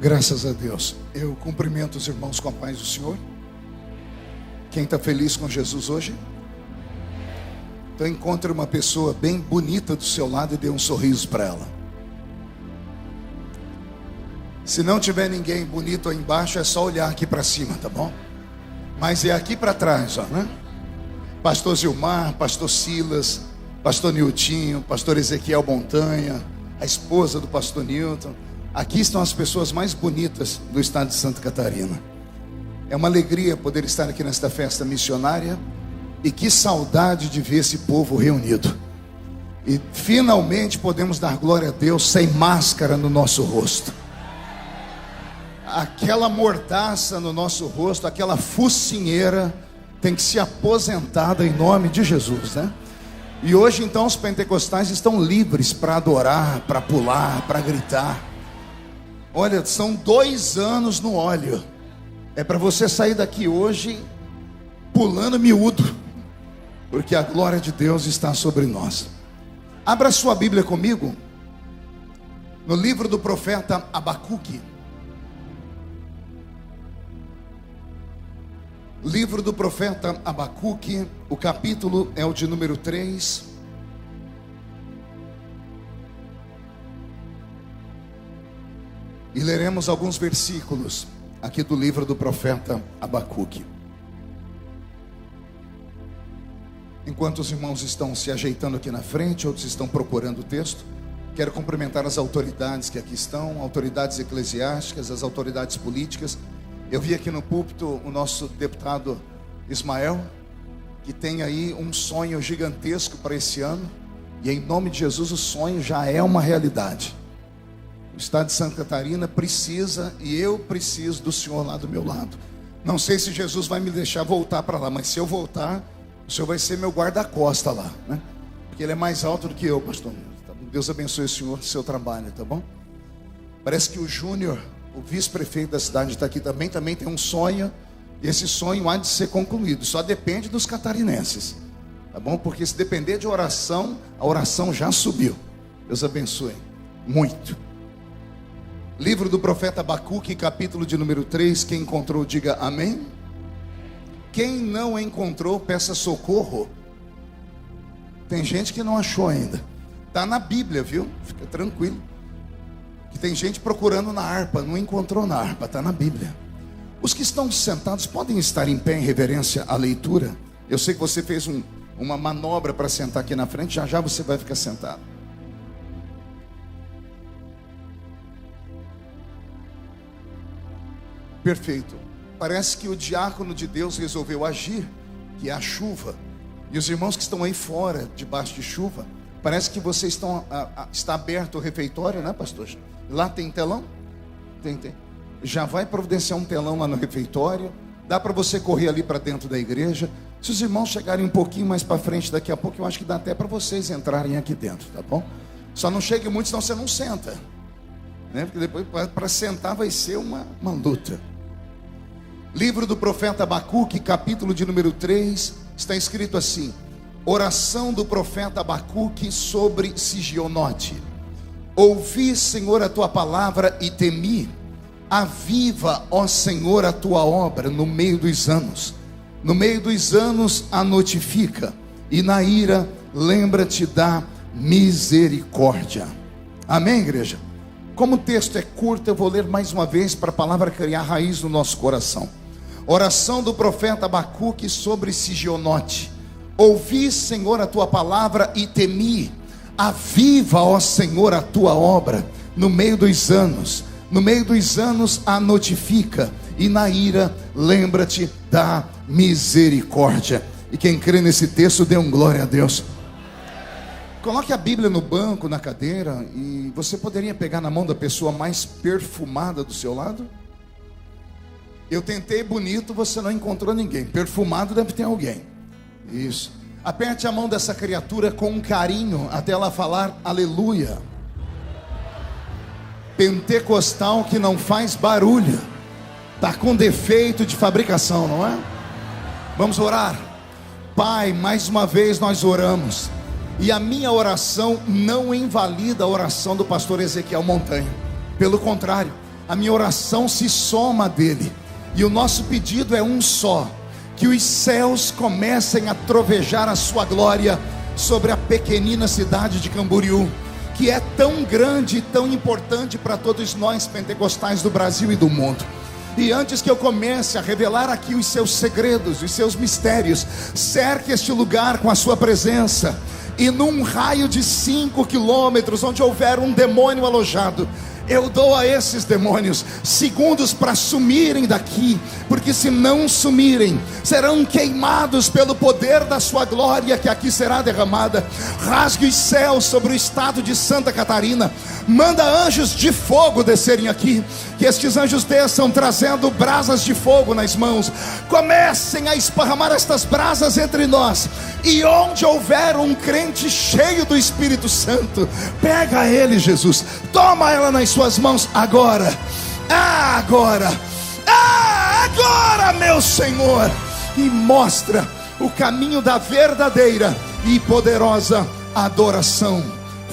Graças a Deus. Eu cumprimento os irmãos com a paz do Senhor. Quem está feliz com Jesus hoje? Então encontre uma pessoa bem bonita do seu lado e dê um sorriso para ela. Se não tiver ninguém bonito aí embaixo, é só olhar aqui para cima, tá bom? Mas é aqui para trás, ó, né? Pastor Zilmar, pastor Silas, pastor Niltinho, pastor Ezequiel Montanha, a esposa do pastor Nilton. Aqui estão as pessoas mais bonitas do estado de Santa Catarina. É uma alegria poder estar aqui nesta festa missionária. E que saudade de ver esse povo reunido. E finalmente podemos dar glória a Deus sem máscara no nosso rosto. Aquela mordaça no nosso rosto, aquela focinheira tem que ser aposentada em nome de Jesus, né? E hoje então os pentecostais estão livres para adorar, para pular, para gritar. Olha, são 2 anos no óleo. É para você sair daqui hoje pulando miúdo, porque a glória de Deus está sobre nós. Abra sua Bíblia comigo no livro do profeta Abacuque. Livro do profeta Abacuque, o capítulo é o de número 3. E leremos alguns versículos aqui do livro do profeta Abacuque. Enquanto os irmãos estão se ajeitando aqui na frente, outros estão procurando o texto, quero cumprimentar as autoridades que aqui estão, autoridades eclesiásticas, as autoridades políticas. Eu vi aqui no púlpito o nosso deputado Ismael, que tem aí um sonho gigantesco para esse ano, e em nome de Jesus o sonho já é uma realidade. O estado de Santa Catarina precisa, e eu preciso do Senhor lá do meu lado. Não sei se Jesus vai me deixar voltar para lá, mas se eu voltar, o Senhor vai ser meu guarda-costa lá, né? Porque Ele é mais alto do que eu, pastor. Deus abençoe o Senhor no seu trabalho, tá bom? Parece que o Júnior, o vice-prefeito da cidade, está aqui também tem um sonho. E esse sonho há de ser concluído. Só depende dos catarinenses, tá bom? Porque se depender de oração, a oração já subiu. Deus abençoe muito. Livro do profeta Abacuque, capítulo de número 3. Quem encontrou, diga amém. Quem não encontrou, peça socorro. Tem gente que não achou ainda. Está na Bíblia, viu? Fica tranquilo. Que tem gente procurando na harpa, não encontrou na harpa, está na Bíblia. Os que estão sentados podem estar em pé em reverência à leitura. Eu sei que você fez uma manobra para sentar aqui na frente, já você vai ficar sentado. Perfeito. Parece que o diácono de Deus resolveu agir, que é a chuva. E os irmãos que estão aí fora, debaixo de chuva, parece que vocês está aberto o refeitório, né, pastor? Lá tem telão? Tem. Já vai providenciar um telão lá no refeitório. Dá para você correr ali para dentro da igreja. Se os irmãos chegarem um pouquinho mais para frente daqui a pouco, eu acho que dá até para vocês entrarem aqui dentro, tá bom? Só não chegue muito, senão você não senta, né? Porque depois para sentar vai ser uma luta. Livro do profeta Abacuque, capítulo de número 3, está escrito assim: oração do profeta Abacuque sobre Sigionote. Ouvi, Senhor, a tua palavra e temi. Aviva, ó Senhor, a tua obra no meio dos anos. No meio dos anos a notifica, e na ira lembra-te da misericórdia. Amém, igreja? Como o texto é curto, eu vou ler mais uma vez para a palavra criar raiz no nosso coração. Oração do profeta Abacuque sobre Sigionote. Ouvi, Senhor, a tua palavra e temi. Aviva, ó Senhor, a tua obra no meio dos anos. No meio dos anos a notifica, e na ira lembra-te da misericórdia. E quem crê nesse texto, dê um glória a Deus. Coloque a Bíblia no banco, na cadeira, e você poderia pegar na mão da pessoa mais perfumada do seu lado? Eu tentei bonito, você não encontrou ninguém. Perfumado deve ter alguém. Isso. Aperte a mão dessa criatura com carinho até ela falar aleluia. Pentecostal que não faz barulho, está com defeito de fabricação, não é? Vamos orar. Pai, mais uma vez nós oramos, e a minha oração não invalida a oração do pastor Ezequiel Montanha. Pelo contrário, a minha oração se soma a dele. E o nosso pedido é um só: que os céus comecem a trovejar a sua glória sobre a pequenina cidade de Camboriú, que é tão grande e tão importante para todos nós pentecostais do Brasil e do mundo. E antes que eu comece a revelar aqui os seus segredos, os seus mistérios, cerque este lugar com a sua presença. E num raio de 5 quilômetros, onde houver um demônio alojado, eu dou a esses demônios segundos para sumirem daqui, porque se não sumirem, serão queimados pelo poder da sua glória que aqui será derramada. Rasgue os céus sobre o estado de Santa Catarina, manda anjos de fogo descerem aqui, que estes anjos desçam trazendo brasas de fogo nas mãos, comecem a esparramar estas brasas entre nós, e onde houver um crente cheio do Espírito Santo, pega ele, Jesus, toma ela nas suas mãos agora, agora, meu Senhor, e mostra o caminho da verdadeira e poderosa adoração.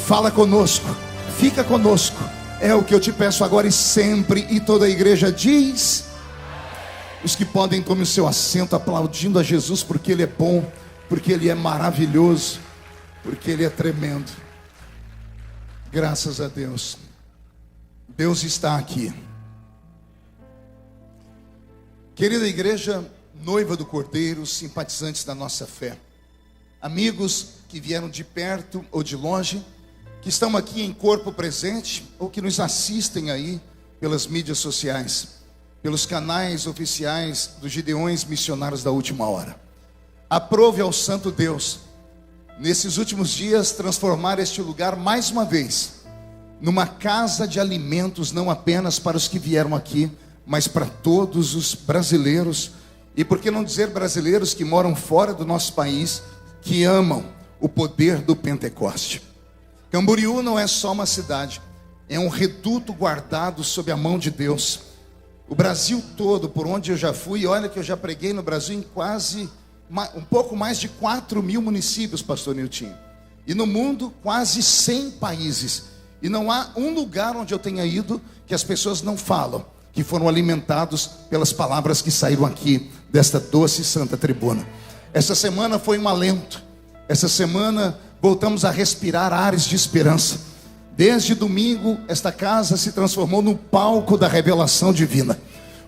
Fala conosco, fica conosco, é o que eu te peço agora e sempre. E toda a igreja diz: os que podem, tome o seu assento, aplaudindo a Jesus, porque Ele é bom, porque Ele é maravilhoso, porque Ele é tremendo. Graças a Deus. Deus está aqui. Querida igreja, noiva do Cordeiro, simpatizantes da nossa fé, amigos que vieram de perto ou de longe, que estão aqui em corpo presente, ou que nos assistem aí pelas mídias sociais, pelos canais oficiais dos Gideões Missionários da Última Hora. Aprove ao Santo Deus, nesses últimos dias, transformar este lugar mais uma vez numa casa de alimentos, não apenas para os que vieram aqui, mas para todos os brasileiros, e por que não dizer brasileiros que moram fora do nosso país, que amam o poder do Pentecoste. Camboriú não é só uma cidade, é um reduto guardado sob a mão de Deus. O Brasil todo, por onde eu já fui, olha que eu já preguei no Brasil em quase, um pouco mais de 4.000 municípios, pastor Niltinho. E no mundo, quase 100 países. E não há um lugar onde eu tenha ido que as pessoas não falam, que foram alimentados pelas palavras que saíram aqui, desta doce e santa tribuna. Essa semana foi um alento. Essa semana voltamos a respirar ares de esperança. Desde domingo, esta casa se transformou no palco da revelação divina.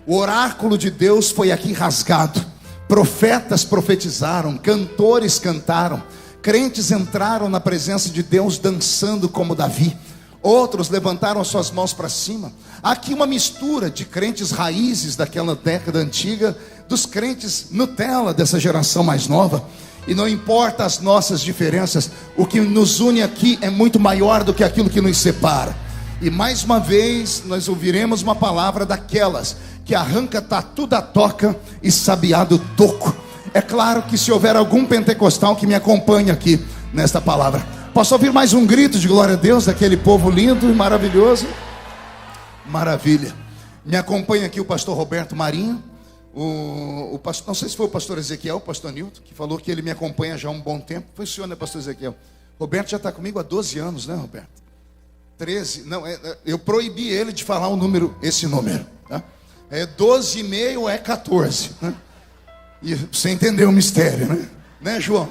O oráculo de Deus foi aqui rasgado. Profetas profetizaram, cantores cantaram, crentes entraram na presença de Deus dançando como Davi. Outros levantaram as suas mãos para cima. Há aqui uma mistura de crentes raízes daquela década antiga, dos crentes Nutella dessa geração mais nova. E não importa as nossas diferenças, o que nos une aqui é muito maior do que aquilo que nos separa. E mais uma vez nós ouviremos uma palavra daquelas que arranca tatu da toca e sabiá do toco. É claro que se houver algum pentecostal que me acompanhe aqui nesta palavra, posso ouvir mais um grito de glória a Deus daquele povo lindo e maravilhoso? Maravilha. Me acompanha aqui o pastor Roberto Marinho, o pastor, não sei se foi o pastor Ezequiel, o pastor Nilton, que falou que ele me acompanha já há um bom tempo. Foi o senhor, né, pastor Ezequiel? Roberto já está comigo há 12 anos, né, Roberto? 13, não, eu proibi ele de falar esse número, tá? 12,5 é 14, né? E você entendeu o mistério, né? Né, João?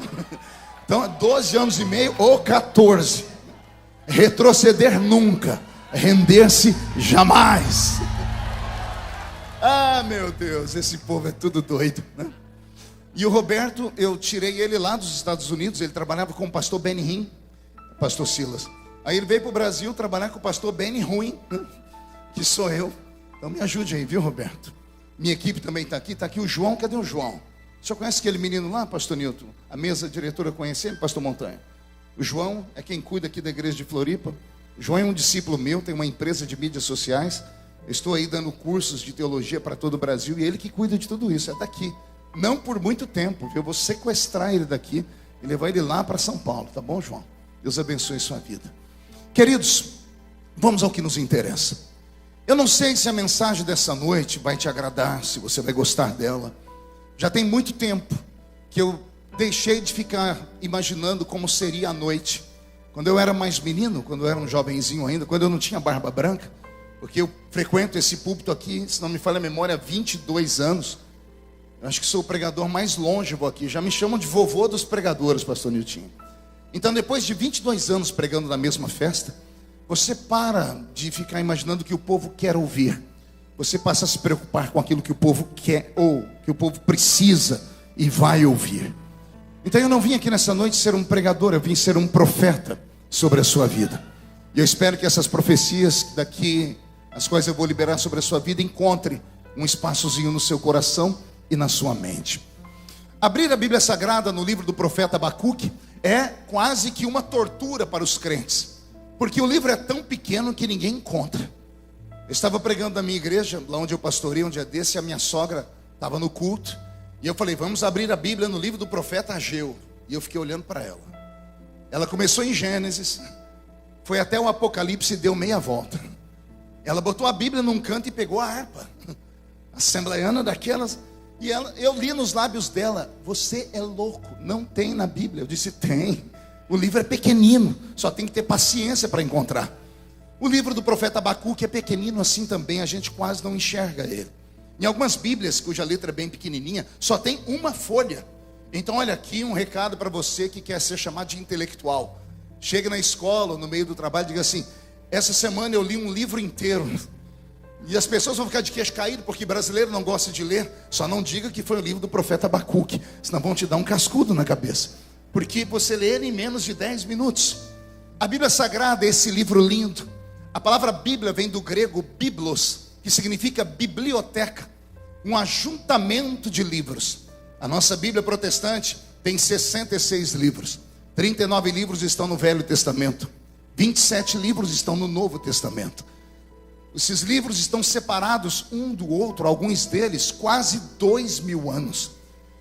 Então, 12 anos e meio ou 14. Retroceder nunca, render-se jamais. Ah, meu Deus, esse povo é tudo doido, né? E o Roberto, eu tirei ele lá dos Estados Unidos. Ele trabalhava com o pastor Benny Hinn, pastor Silas. Aí ele veio para o Brasil trabalhar com o pastor Benny Ruim, né? Que sou eu. Então me ajude aí, viu, Roberto? Minha equipe também está aqui o João. Cadê o João? O senhor conhece aquele menino lá, pastor Nilton? A mesa diretora conhece ele, pastor Montanha? O João é quem cuida aqui da igreja de Floripa. O João é um discípulo meu, tem uma empresa de mídias sociais. Eu estou aí dando cursos de teologia para todo o Brasil, e ele que cuida de tudo isso, é daqui. Não por muito tempo, eu vou sequestrar ele daqui e levar ele lá para São Paulo, tá bom, João? Deus abençoe sua vida. Queridos, vamos ao que nos interessa. Eu não sei se a mensagem dessa noite vai te agradar, se você vai gostar dela. Já tem muito tempo que eu deixei de ficar imaginando como seria a noite. Quando eu era mais menino, quando eu era um jovenzinho ainda, quando eu não tinha barba branca, porque eu frequento esse púlpito aqui, se não me falha a memória, há 22 anos. Eu acho que sou o pregador mais longevo aqui. Já me chamam de vovô dos pregadores, pastor Niltinho. Então, depois de 22 anos pregando na mesma festa, você para de ficar imaginando o que o povo quer ouvir. Você passa a se preocupar com aquilo que o povo quer ou que o povo precisa e vai ouvir. Então eu não vim aqui nessa noite ser um pregador, eu vim ser um profeta sobre a sua vida. E eu espero que essas profecias daqui, as quais eu vou liberar sobre a sua vida, encontrem um espaçozinho no seu coração e na sua mente. Abrir a Bíblia Sagrada no livro do profeta Abacuque é quase que uma tortura para os crentes, porque o livro é tão pequeno que ninguém encontra. Eu estava pregando na minha igreja, lá onde eu pastorei um dia desse, e a minha sogra estava no culto, e eu falei, vamos abrir a Bíblia no livro do profeta Ageu. E eu fiquei olhando para ela. Ela começou em Gênesis, foi até o Apocalipse e deu meia volta. Ela botou a Bíblia num canto e pegou a harpa assembleiana daquelas. E eu li nos lábios dela, você é louco, não tem na Bíblia. Eu disse, tem, o livro é pequenino, só tem que ter paciência para encontrar. O livro do profeta Abacuque é pequenino assim também, a gente quase não enxerga ele. Em algumas Bíblias, cuja letra é bem pequenininha, só tem uma folha. Então olha aqui um recado para você que quer ser chamado de intelectual. Chega na escola, no meio do trabalho, diga assim, essa semana eu li um livro inteiro. E as pessoas vão ficar de queixo caído, porque brasileiro não gosta de ler. Só não diga que foi o livro do profeta Abacuque, senão vão te dar um cascudo na cabeça. Porque você lê ele em menos de 10 minutos. A Bíblia Sagrada é esse livro lindo. A palavra Bíblia vem do grego biblos, que significa biblioteca, um ajuntamento de livros. A nossa Bíblia protestante tem 66 livros. 39 livros estão no Velho Testamento. 27 livros estão no Novo Testamento. Esses livros estão separados um do outro, alguns deles quase 2000 anos.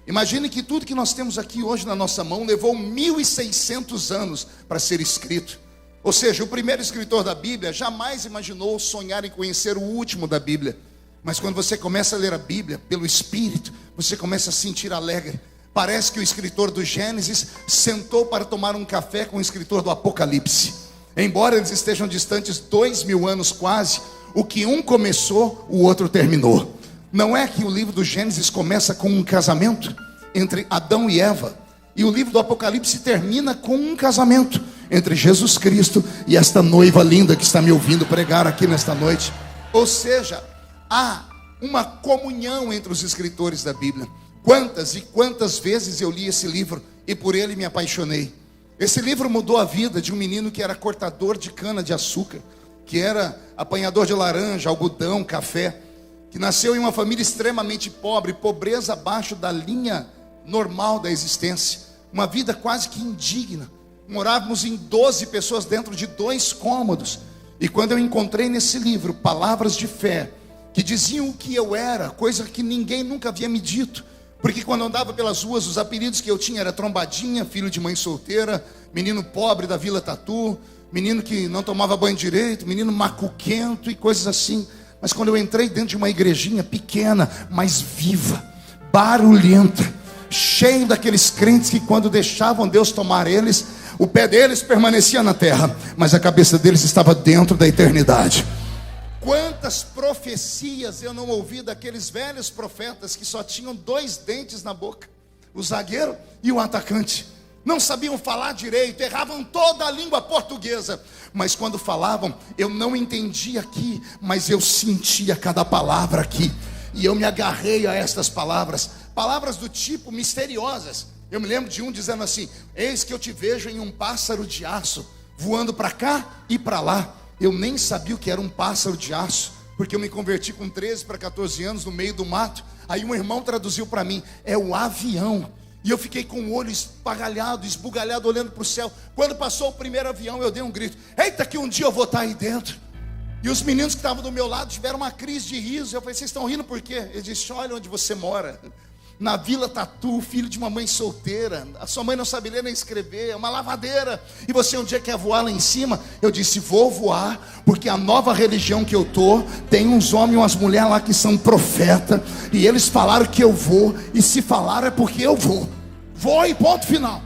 Imagine que tudo que nós temos aqui hoje na nossa mão levou 1600 anos para ser escrito. Ou seja, o primeiro escritor da Bíblia jamais imaginou sonhar em conhecer o último da Bíblia. Mas quando você começa a ler a Bíblia pelo Espírito, você começa a sentir alegre. Parece que o escritor do Gênesis sentou para tomar um café com o escritor do Apocalipse. Embora eles estejam distantes 2000 anos quase, o que um começou, o outro terminou. Não é que o livro do Gênesis começa com um casamento entre Adão e Eva, e o livro do Apocalipse termina com um casamento entre Jesus Cristo e esta noiva linda que está me ouvindo pregar aqui nesta noite. Ou seja, há uma comunhão entre os escritores da Bíblia. Quantas e quantas vezes eu li esse livro e por ele me apaixonei. Esse livro mudou a vida de um menino que era cortador de cana de açúcar, que era apanhador de laranja, algodão, café, que nasceu em uma família extremamente pobre, pobreza abaixo da linha normal da existência, uma vida quase que indigna. Morávamos em 12 pessoas dentro de 2 cômodos. E quando eu encontrei nesse livro palavras de fé, que diziam o que eu era, coisa que ninguém nunca havia me dito, porque quando eu andava pelas ruas, os apelidos que eu tinha era trombadinha, filho de mãe solteira, menino pobre da Vila Tatu, menino que não tomava banho direito, menino macuquento e coisas assim. Mas quando eu entrei dentro de uma igrejinha pequena, mas viva, barulhenta, cheio daqueles crentes que quando deixavam Deus tomar eles, o pé deles permanecia na terra, mas a cabeça deles estava dentro da eternidade. Quantas profecias eu não ouvi daqueles velhos profetas que só tinham 2 dentes na boca, o zagueiro e o atacante. Não sabiam falar direito, erravam toda a língua portuguesa, mas quando falavam, eu não entendia aqui, mas eu sentia cada palavra aqui, e eu me agarrei a estas palavras, palavras do tipo misteriosas. Eu me lembro de um dizendo assim: eis que eu te vejo em um pássaro de aço, voando para cá e para lá. Eu nem sabia o que era um pássaro de aço, porque eu me converti com 13 para 14 anos no meio do mato. Aí um irmão traduziu para mim: é o avião. E eu fiquei com o olho espagalhado, esbugalhado, olhando para o céu. Quando passou o primeiro avião, eu dei um grito: eita, que um dia eu vou estar aí dentro. E os meninos que estavam do meu lado tiveram uma crise de riso. Eu falei: vocês estão rindo por quê? Ele disse: olha onde você mora, na Vila Tatu, filho de uma mãe solteira. A sua mãe não sabe ler nem escrever, é uma lavadeira. E você um dia quer voar lá em cima? Eu disse: vou voar, porque a nova religião que eu tô, tem uns homens e umas mulheres lá que são profeta, e eles falaram que eu vou, e se falaram é porque eu vou. Vou e ponto final.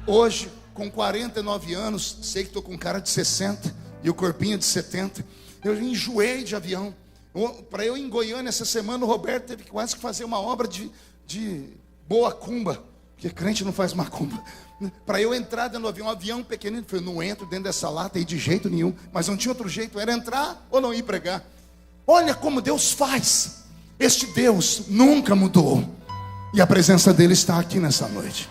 Hoje, com 49 anos, sei que estou com cara de 60 e o corpinho de 70. Eu enjoei de avião. Para eu ir em Goiânia essa semana, o Roberto teve quase que fazer uma obra de boa cumba, porque crente não faz macumba. Para eu entrar dentro do avião, um avião pequenino, eu falei, não entro dentro dessa lata aí de jeito nenhum. Mas não tinha outro jeito, era entrar ou não ir pregar. Olha como Deus faz. Este Deus nunca mudou. E a presença dele está aqui nessa noite.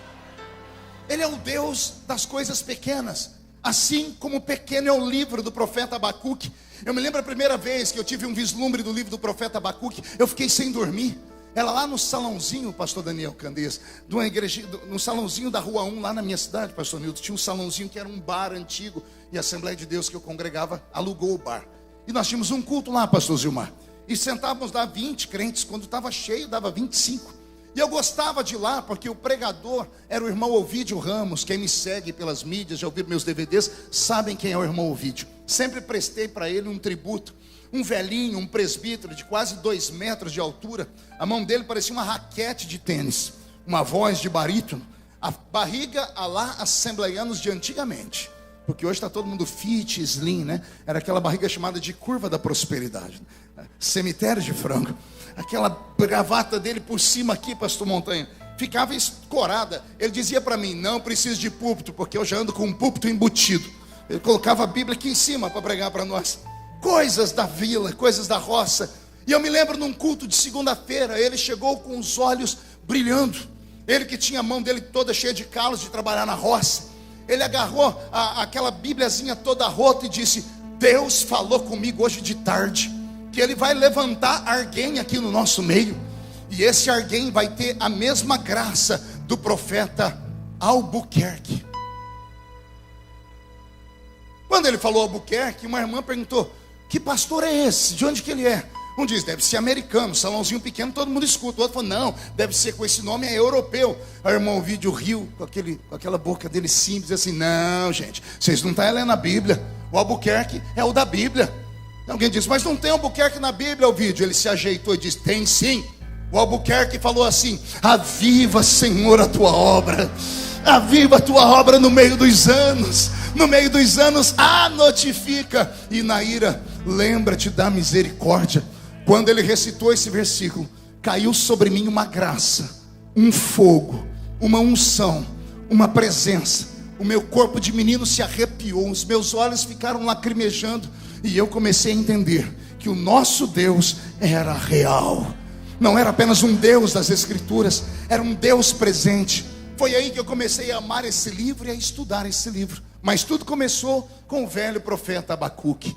Ele é o Deus das coisas pequenas. Assim como pequeno é o livro do profeta Abacuque. Eu me lembro a primeira vez que eu tive um vislumbre do livro do profeta Abacuque, eu fiquei sem dormir. Era lá no salãozinho, pastor Daniel Candês, de uma igreja, no salãozinho da Rua 1, lá na minha cidade, pastor Nilton. Tinha um salãozinho que era um bar antigo, e a Assembleia de Deus que eu congregava alugou o bar. E nós tínhamos um culto lá, pastor Zilmar. E sentávamos lá 20 crentes, quando estava cheio dava 25. E eu gostava de ir lá, porque o pregador era o irmão Ovídio Ramos. Quem me segue pelas mídias, já ouviram meus DVDs, sabem quem é o irmão Ovídio. Sempre prestei para ele um tributo. Um velhinho, um presbítero de quase 2 metros de altura. A mão dele parecia uma raquete de tênis. Uma voz de barítono. A barriga a lá assembleianos de antigamente. Porque hoje está todo mundo fit, slim, né? Era aquela barriga chamada de curva da prosperidade. Cemitério de frango. Aquela gravata dele por cima aqui, pastor Montanha, ficava escorada. Ele dizia para mim, não preciso de púlpito, porque eu já ando com um púlpito embutido. Ele colocava a Bíblia aqui em cima para pregar para nós. Coisas da vila, coisas da roça. E eu me lembro num culto de segunda-feira, ele chegou com os olhos brilhando. Ele que tinha a mão dele toda cheia de calos de trabalhar na roça. Ele agarrou aquela bíbliazinha toda rota e disse, Deus falou comigo hoje de tarde, que ele vai levantar alguém aqui no nosso meio. E esse alguém vai ter a mesma graça do profeta Albuquerque. Quando ele falou Albuquerque, uma irmã perguntou, que pastor é esse? De onde que ele é? Um diz, deve ser americano, salãozinho pequeno, todo mundo escuta. O outro falou, não, deve ser com esse nome, é europeu. Aí o irmão Ovídio riu com aquela boca dele simples, assim, não gente, vocês não estão lendo a Bíblia. O Albuquerque é o da Bíblia. Alguém disse, mas não tem Albuquerque na Bíblia, Ovídio. Ele se ajeitou e disse, tem sim. O Albuquerque falou assim, aviva Senhor a tua obra. Aviva a tua obra no meio dos anos. No meio dos anos, notifica. E na ira, lembra-te da misericórdia. Quando ele recitou esse versículo, caiu sobre mim uma graça, um fogo, uma unção, uma presença. O meu corpo de menino se arrepiou, os meus olhos ficaram lacrimejando. E eu comecei a entender que o nosso Deus era real. Não era apenas um Deus das Escrituras, era um Deus presente. Foi aí que eu comecei a amar esse livro e a estudar esse livro. Mas tudo começou com o velho profeta Abacuque.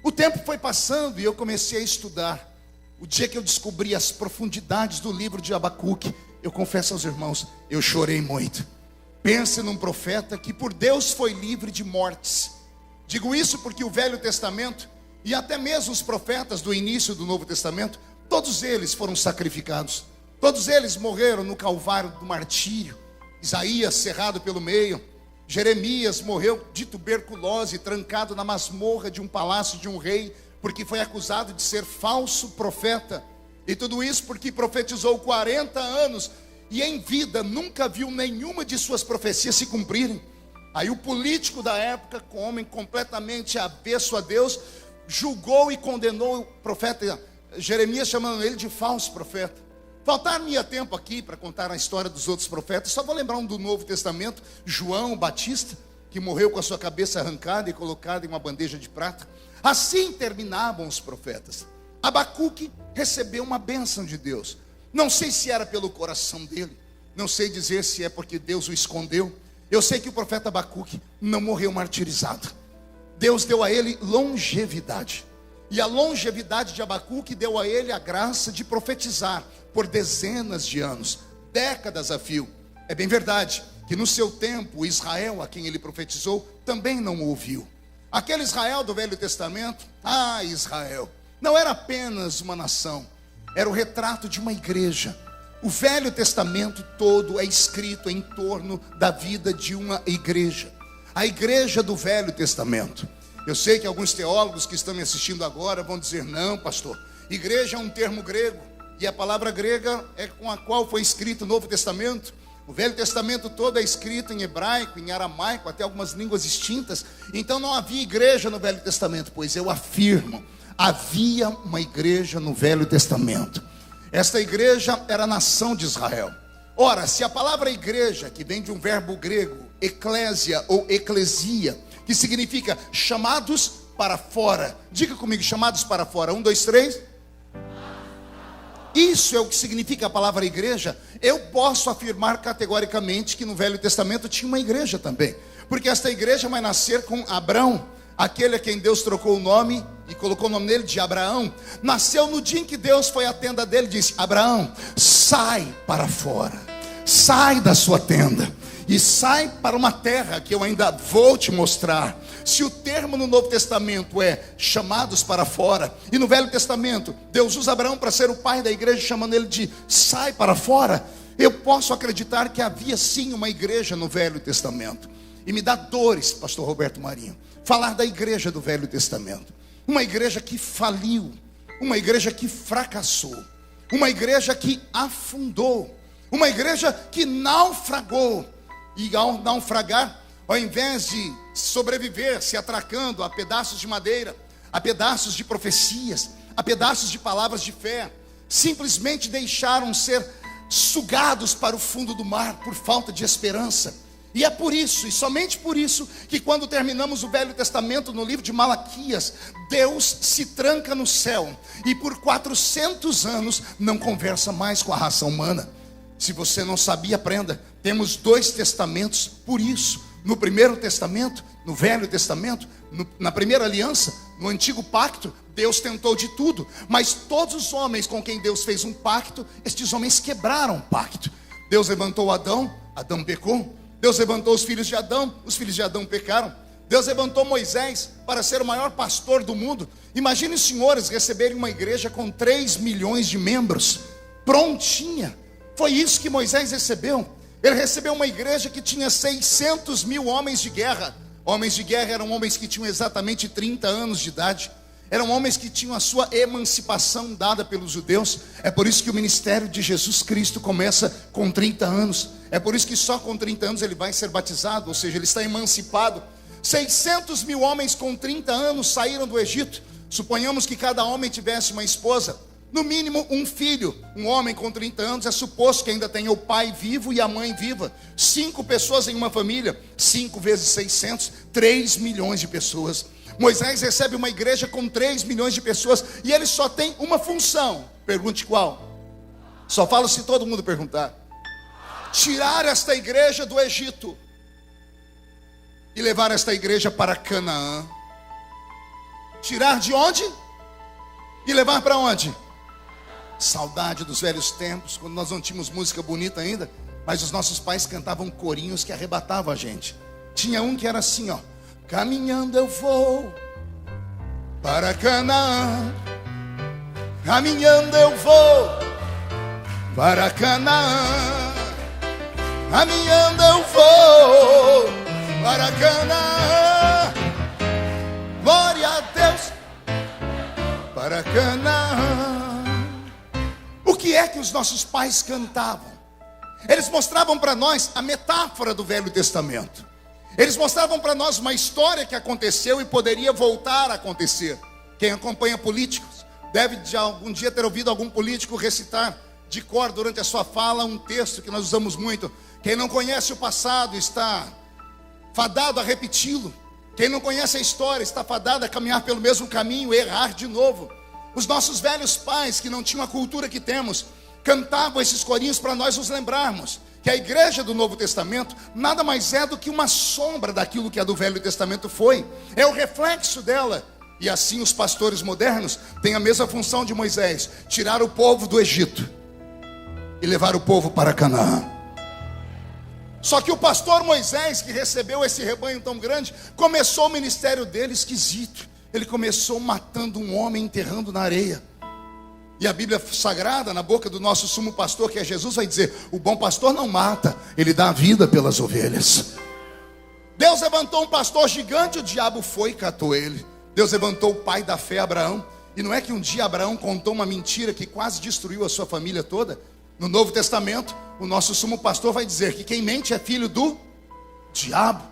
O tempo foi passando e eu comecei a estudar. O dia que eu descobri as profundidades do livro de Abacuque, eu confesso aos irmãos, eu chorei muito. Pense num profeta que por Deus foi livre de mortes. Digo isso porque o Velho Testamento e até mesmo os profetas do início do Novo Testamento, todos eles foram sacrificados. Todos eles morreram no calvário do martírio. Isaías cerrado pelo meio. Jeremias morreu de tuberculose, trancado na masmorra de um palácio de um rei, porque foi acusado de ser falso profeta. E tudo isso porque profetizou 40 anos e em vida nunca viu nenhuma de suas profecias se cumprirem. Aí o político da época, com homem completamente avesso a Deus, julgou e condenou o profeta Jeremias, chamando ele de falso profeta. Faltar-me tempo aqui para contar a história dos outros profetas. Só vou lembrar um do Novo Testamento, João Batista, que morreu com a sua cabeça arrancada e colocada em uma bandeja de prata. Assim terminavam os profetas. Abacuque recebeu uma bênção de Deus. Não sei se era pelo coração dele, não sei dizer se é porque Deus o escondeu. Eu sei que o profeta Abacuque não morreu martirizado. Deus deu a ele longevidade. E a longevidade de Abacuque deu a ele a graça de profetizar por dezenas de anos, décadas a fio. É bem verdade que no seu tempo Israel, a quem ele profetizou, também não o ouviu. Aquele Israel do Velho Testamento, Israel, não era apenas uma nação, era o retrato de uma igreja. O Velho Testamento todo é escrito em torno da vida de uma igreja. A igreja do Velho Testamento. Eu sei que alguns teólogos que estão me assistindo agora vão dizer, não pastor, igreja é um termo grego. E a palavra grega é com a qual foi escrito o Novo Testamento. O Velho Testamento todo é escrito em hebraico, em aramaico, até algumas línguas extintas. Então não havia igreja no Velho Testamento, pois eu afirmo, havia uma igreja no Velho Testamento. Esta igreja era a nação de Israel. Ora, se a palavra igreja, que vem de um verbo grego, eclésia ou eclesia, que significa chamados para fora. Diga comigo, chamados para fora. 1, 2, 3. Isso é o que significa a palavra igreja. Eu posso afirmar categoricamente que no Velho Testamento tinha uma igreja também. Porque esta igreja vai nascer com Abrão, aquele a quem Deus trocou o nome e colocou o nome dele de Abraão. Nasceu no dia em que Deus foi à tenda dele e disse: Abraão, sai para fora, sai da sua tenda e sai para uma terra que eu ainda vou te mostrar. Se o termo no Novo Testamento é chamados para fora, e no Velho Testamento Deus usa Abraão para ser o pai da igreja, chamando ele de sai para fora, eu posso acreditar que havia sim uma igreja no Velho Testamento. E me dá dores, pastor Roberto Marinho, falar da igreja do Velho Testamento. Uma igreja que faliu, uma igreja que fracassou, uma igreja que afundou, uma igreja que naufragou. E ao naufragar, ao invés de sobreviver se atracando a pedaços de madeira, a pedaços de profecias, a pedaços de palavras de fé, simplesmente deixaram ser sugados para o fundo do mar por falta de esperança. E é por isso, e somente por isso, que quando terminamos o Velho Testamento no livro de Malaquias, Deus se tranca no céu e por 400 anos não conversa mais com a raça humana. Se você não sabia, aprenda. Temos 2 testamentos por isso. No Primeiro Testamento, no Velho Testamento, na Primeira Aliança, no Antigo Pacto, Deus tentou de tudo. Mas todos os homens com quem Deus fez um pacto, estes homens quebraram o pacto. Deus levantou Adão, Adão pecou. Deus levantou os filhos de Adão pecaram. Deus levantou Moisés para ser o maior pastor do mundo. Imagine os senhores receberem uma igreja com 3 milhões de membros, prontinha. Foi isso que Moisés recebeu. Ele recebeu uma igreja que tinha 600 mil homens de guerra. Homens de guerra eram homens que tinham exatamente 30 anos de idade. Eram homens que tinham a sua emancipação dada pelos judeus. É por isso que o ministério de Jesus Cristo começa com 30 anos. É por isso que só com 30 anos ele vai ser batizado, ou seja, ele está emancipado. 600 mil homens com 30 anos saíram do Egito. Suponhamos que cada homem tivesse uma esposa, no mínimo um filho. Um homem com 30 anos é suposto que ainda tenha o pai vivo e a mãe viva. 5 pessoas em uma família, 5 vezes 600, 3 milhões de pessoas. Moisés recebe uma igreja com 3 milhões de pessoas e ele só tem uma função. Pergunte qual? Só falo se todo mundo perguntar. Tirar esta igreja do Egito e levar esta igreja para Canaã. Tirar de onde? E levar para onde? Saudade dos velhos tempos, quando nós não tínhamos música bonita ainda, mas os nossos pais cantavam corinhos que arrebatavam a gente. Tinha um que era assim, ó: caminhando eu vou para Canaã, caminhando eu vou para Canaã, caminhando eu vou para Canaã, glória a Deus, para Canaã. O que é que os nossos pais cantavam? Eles mostravam para nós a metáfora do Velho Testamento. Eles mostravam para nós uma história que aconteceu e poderia voltar a acontecer. Quem acompanha políticos deve de algum dia ter ouvido algum político recitar de cor durante a sua fala um texto que nós usamos muito: quem não conhece o passado está fadado a repeti-lo. Quem não conhece a história está fadado a caminhar pelo mesmo caminho e errar de novo. Os nossos velhos pais, que não tinham a cultura que temos, cantavam esses corinhos para nós nos lembrarmos que a igreja do Novo Testamento nada mais é do que uma sombra daquilo que a do Velho Testamento foi. É o reflexo dela. E assim os pastores modernos têm a mesma função de Moisés: tirar o povo do Egito e levar o povo para Canaã. Só que o pastor Moisés, que recebeu esse rebanho tão grande, começou o ministério dele esquisito. Ele começou matando um homem, enterrando na areia. E a Bíblia Sagrada, na boca do nosso sumo pastor, que é Jesus, vai dizer: o bom pastor não mata, ele dá a vida pelas ovelhas. Deus levantou um pastor gigante, o diabo foi e catou ele. Deus levantou o pai da fé, Abraão. E não é que um dia Abraão contou uma mentira que quase destruiu a sua família toda? No Novo Testamento, o nosso sumo pastor vai dizer que quem mente é filho do diabo.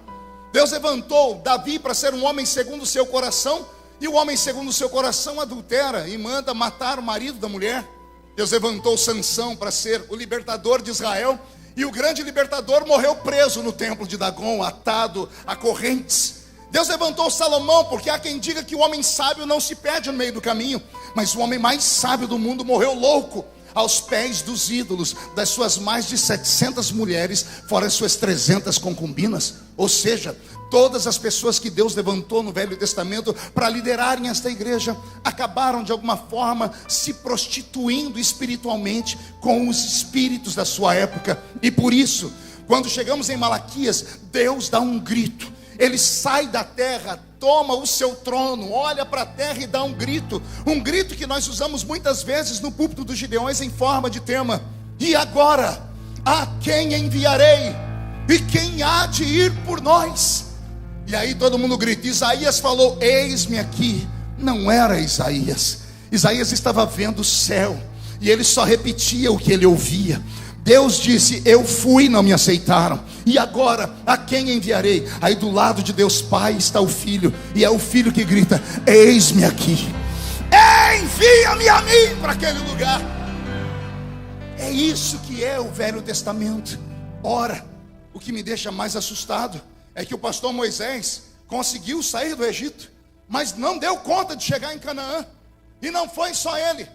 Deus levantou Davi para ser um homem segundo o seu coração, e o homem segundo o seu coração adultera e manda matar o marido da mulher. Deus levantou Sansão para ser o libertador de Israel, e o grande libertador morreu preso no templo de Dagon, atado a correntes. Deus levantou Salomão, porque há quem diga que o homem sábio não se perde no meio do caminho, mas o homem mais sábio do mundo morreu louco, aos pés dos ídolos, das suas mais de 700 mulheres, fora as suas 300 concubinas. Ou seja, todas as pessoas que Deus levantou no Velho Testamento para liderarem esta igreja, acabaram de alguma forma se prostituindo espiritualmente com os espíritos da sua época. E por isso, quando chegamos em Malaquias, Deus dá um grito. Ele sai da terra, toma o seu trono, olha para a terra e dá um grito que nós usamos muitas vezes no púlpito dos Gideões em forma de tema. E agora, a quem enviarei? E quem há de ir por nós? E aí todo mundo grita. Isaías falou, eis-me aqui. Não era Isaías. Isaías estava vendo o céu, e ele só repetia o que ele ouvia. Deus disse, eu fui, não me aceitaram. E agora, a quem enviarei? Aí do lado de Deus Pai está o Filho, e é o Filho que grita, eis-me aqui. Envia-me a mim para aquele lugar. É isso que é o Velho Testamento. Ora, o que me deixa mais assustado é que o pastor Moisés conseguiu sair do Egito, mas não deu conta de chegar em Canaã. E não foi só ele.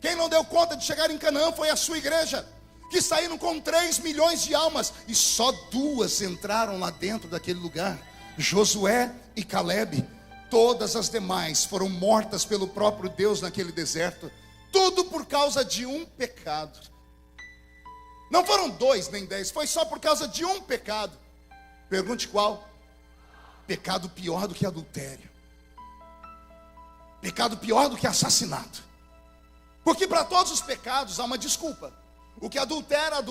Quem não deu conta de chegar em Canaã foi a sua igreja, que saíram com 3 milhões de almas, e só 2 entraram lá dentro daquele lugar, Josué e Calebe. Todas as demais foram mortas pelo próprio Deus naquele deserto, tudo por causa de um pecado. Não foram 2 nem 10, foi só por causa de um pecado. Pergunte qual? Pecado pior do que adultério, pecado pior do que assassinato, porque para todos os pecados há uma desculpa. O que adultera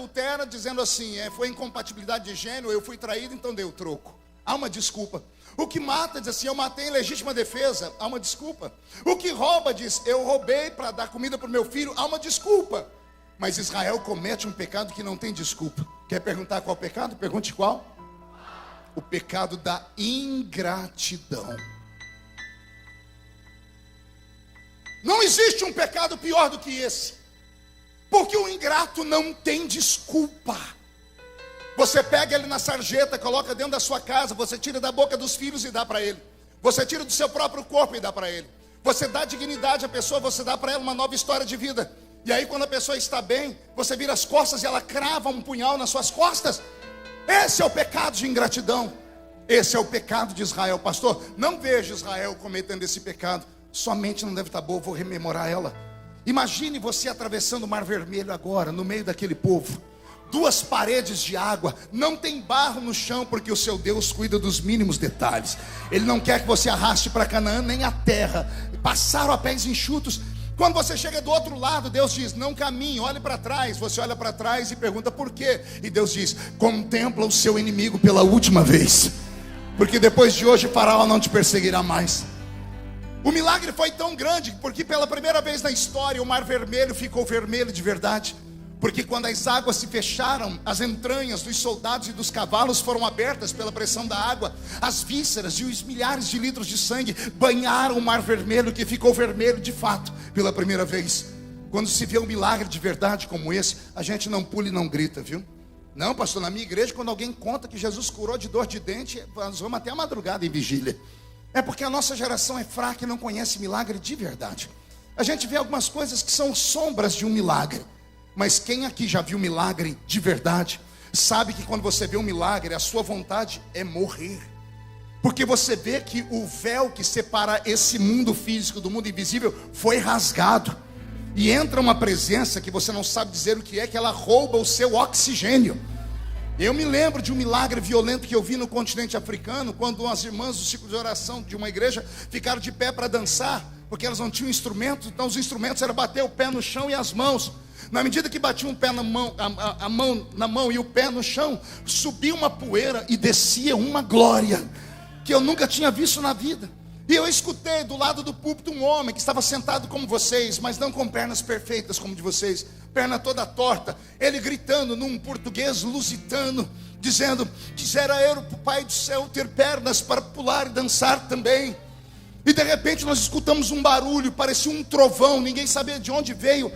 dizendo assim, foi incompatibilidade de gênero, eu fui traído, então deu troco. Há uma desculpa. O que mata diz assim, eu matei em legítima defesa, há uma desculpa. O que rouba diz, eu roubei para dar comida para o meu filho, há uma desculpa. Mas Israel comete um pecado que não tem desculpa. Quer perguntar qual pecado? Pergunte qual. O pecado da ingratidão. Não existe um pecado pior do que esse, porque o ingrato não tem desculpa. Você pega ele na sarjeta, coloca dentro da sua casa, você tira da boca dos filhos e dá para ele. Você tira do seu próprio corpo e dá para ele. Você dá dignidade à pessoa, você dá para ela uma nova história de vida. E aí quando a pessoa está bem, você vira as costas e ela crava um punhal nas suas costas. Esse é o pecado de ingratidão. Esse é o pecado de Israel. Pastor, não vejo Israel cometendo esse pecado. Sua mente não deve estar boa, vou rememorar ela. Imagine você atravessando o Mar Vermelho agora, no meio daquele povo. 2 paredes de água, não tem barro no chão, porque o seu Deus cuida dos mínimos detalhes. Ele não quer que você arraste para Canaã nem a terra. Passaram a pés enxutos. Quando você chega do outro lado, Deus diz, não caminhe, olhe para trás. Você olha para trás e pergunta por quê? E Deus diz, contempla o seu inimigo pela última vez, porque depois de hoje Faraó não te perseguirá mais. O milagre foi tão grande, porque pela primeira vez na história o Mar Vermelho ficou vermelho de verdade. Porque quando as águas se fecharam, as entranhas dos soldados e dos cavalos foram abertas pela pressão da água. As vísceras e os milhares de litros de sangue banharam o Mar Vermelho, que ficou vermelho de fato pela primeira vez. Quando se vê um milagre de verdade como esse, a gente não pula e não grita, viu? Não, pastor, na minha igreja, quando alguém conta que Jesus curou de dor de dente, nós vamos até a madrugada em vigília. É porque a nossa geração é fraca e não conhece milagre de verdade. A gente vê algumas coisas que são sombras de um milagre. Mas quem aqui já viu milagre de verdade, sabe que quando você vê um milagre, a sua vontade é morrer. Porque você vê que o véu que separa esse mundo físico do mundo invisível foi rasgado. E entra uma presença que você não sabe dizer o que é, que ela rouba o seu oxigênio. Eu me lembro de um milagre violento que eu vi no continente africano, quando as irmãs do ciclo de oração de uma igreja ficaram de pé para dançar, porque elas não tinham instrumentos. Então os instrumentos eram bater o pé no chão e as mãos. Na medida que batiam o pé na mão, a mão na mão e o pé no chão, subia uma poeira e descia uma glória que eu nunca tinha visto na vida. E eu escutei do lado do púlpito um homem que estava sentado como vocês, mas não com pernas perfeitas como de vocês, perna toda torta. Ele gritando num português lusitano, dizendo: quisera eu, Pai do céu, ter pernas para pular e dançar também. E de repente nós escutamos um barulho, parecia um trovão, ninguém sabia de onde veio.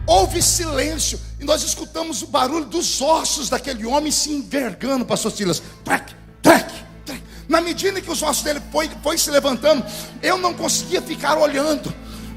Houve silêncio, e nós escutamos o barulho dos ossos daquele homem se envergando, pastor Silas. Trac, trac, trac. Na medida que os ossos dele foi se levantando, eu não conseguia ficar olhando.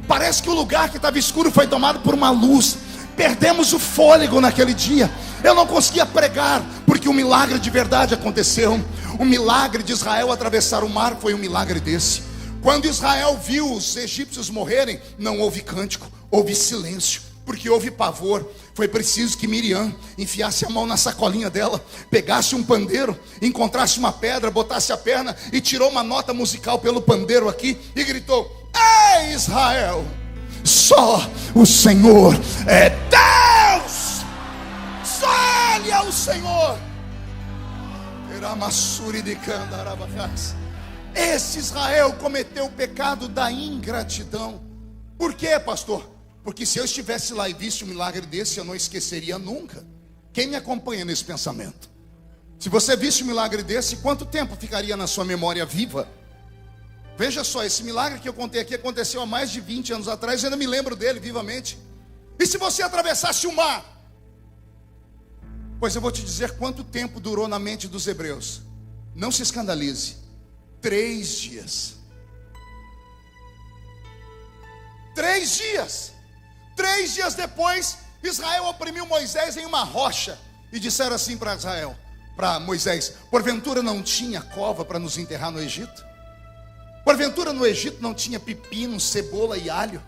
Parece que o lugar que estava escuro foi tomado por uma luz. Perdemos o fôlego naquele dia. Eu não conseguia pregar, porque um milagre de verdade aconteceu. O milagre de Israel atravessar o mar foi um milagre desse. Quando Israel viu os egípcios morrerem, não houve cântico, houve silêncio, porque houve pavor. Foi preciso que Miriam enfiasse a mão na sacolinha dela, pegasse um pandeiro, encontrasse uma pedra, botasse a perna e tirou uma nota musical pelo pandeiro aqui e gritou: ei, Israel, só o Senhor é Deus, só Ele é o Senhor. Esse Israel cometeu o pecado da ingratidão. Por quê, pastor? Porque se eu estivesse lá e visse um milagre desse, eu não esqueceria nunca. Quem me acompanha nesse pensamento? Se você visse um milagre desse, quanto tempo ficaria na sua memória viva? Veja só, esse milagre que eu contei aqui aconteceu há mais de 20 anos atrás, eu ainda me lembro dele vivamente. E se você atravessasse o mar? Pois eu vou te dizer quanto tempo durou na mente dos hebreus. Não se escandalize. 3 dias. 3 dias. 3 dias depois, Israel oprimiu Moisés em uma rocha e disseram assim para Israel, para Moisés: porventura não tinha cova para nos enterrar no Egito? Porventura no Egito não tinha pepino, cebola e alho?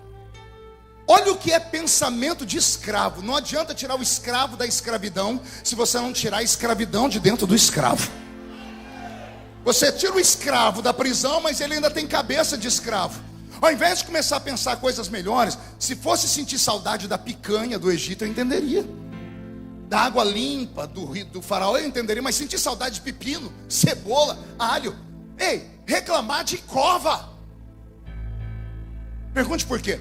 Olha o que é pensamento de escravo. Não adianta tirar o escravo da escravidão se você não tirar a escravidão de dentro do escravo. Você tira o escravo da prisão, mas ele ainda tem cabeça de escravo. Ao invés de começar a pensar coisas melhores, se fosse sentir saudade da picanha do Egito, eu entenderia. Da água limpa do faraó, eu entenderia. Mas sentir saudade de pepino, cebola, alho. Ei, reclamar de cova. Pergunte por quê?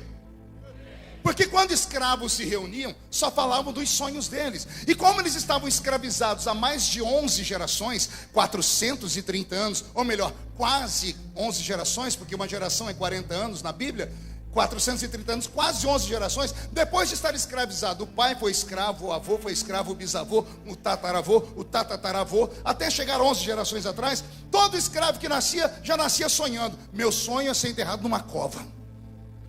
Porque quando escravos se reuniam, só falavam dos sonhos deles. E como eles estavam escravizados há mais de 11 gerações, 430 anos, ou melhor, quase 11 gerações, porque uma geração é 40 anos na Bíblia, 430 anos, quase 11 gerações, depois de estar escravizado, o pai foi escravo, o avô foi escravo, o bisavô, o tatataravô, até chegar 11 gerações atrás, todo escravo que nascia, já nascia sonhando: meu sonho é ser enterrado numa cova.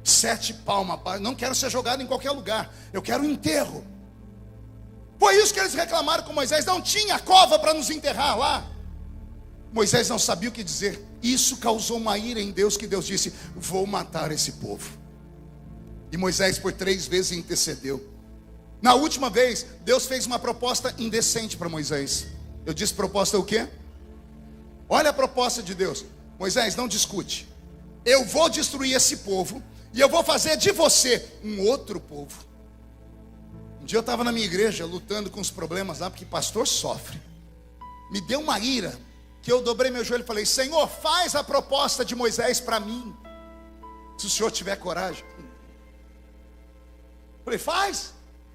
7 palmas, não quero ser jogado em qualquer lugar, eu quero um enterro. Foi isso que eles reclamaram com Moisés. Não tinha cova para nos enterrar lá. Moisés não sabia o que dizer. Isso causou uma ira em Deus, que Deus disse: vou matar esse povo. E Moisés por 3 vezes intercedeu. Na última vez, Deus fez uma proposta indecente para Moisés. Eu disse proposta o quê? Olha a proposta de Deus: Moisés, não discute. Eu vou destruir esse povo e eu vou fazer de você um outro povo. Um dia eu estava na minha igreja lutando com os problemas lá, porque pastor sofre. Me deu uma ira, que eu dobrei meu joelho e falei: Senhor, faz a proposta de Moisés para mim, se o Senhor tiver coragem. Falei: faz,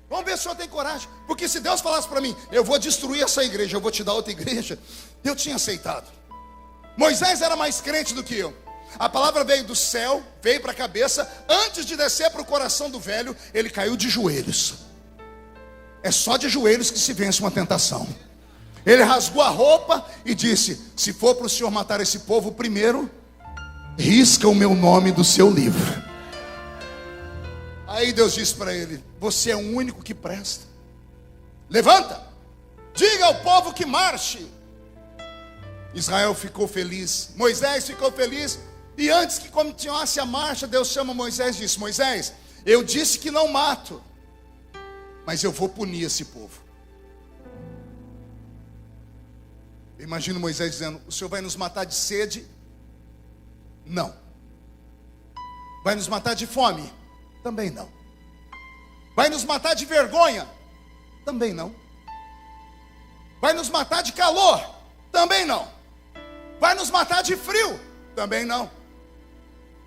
vamos ver se o Senhor tem coragem. Porque se Deus falasse para mim: eu vou destruir essa igreja, eu vou te dar outra igreja, eu tinha aceitado. Moisés era mais crente do que eu. A palavra veio do céu, veio para a cabeça. Antes de descer para o coração do velho, ele caiu de joelhos. É só de joelhos que se vence uma tentação. Ele rasgou a roupa e disse: se for para o Senhor matar esse povo, primeiro risca o meu nome do seu livro. Aí Deus disse para ele: você é o único que presta. Levanta, diga ao povo que marche. Israel ficou feliz, Moisés ficou feliz. E antes que continuasse a marcha, Deus chama Moisés e disse: Moisés, eu disse que não mato, mas eu vou punir esse povo. Eu imagino Moisés dizendo: o Senhor vai nos matar de sede? Não. Vai nos matar de fome? Também não. Vai nos matar de vergonha? Também não. Vai nos matar de calor? Também não. Vai nos matar de frio? Também não.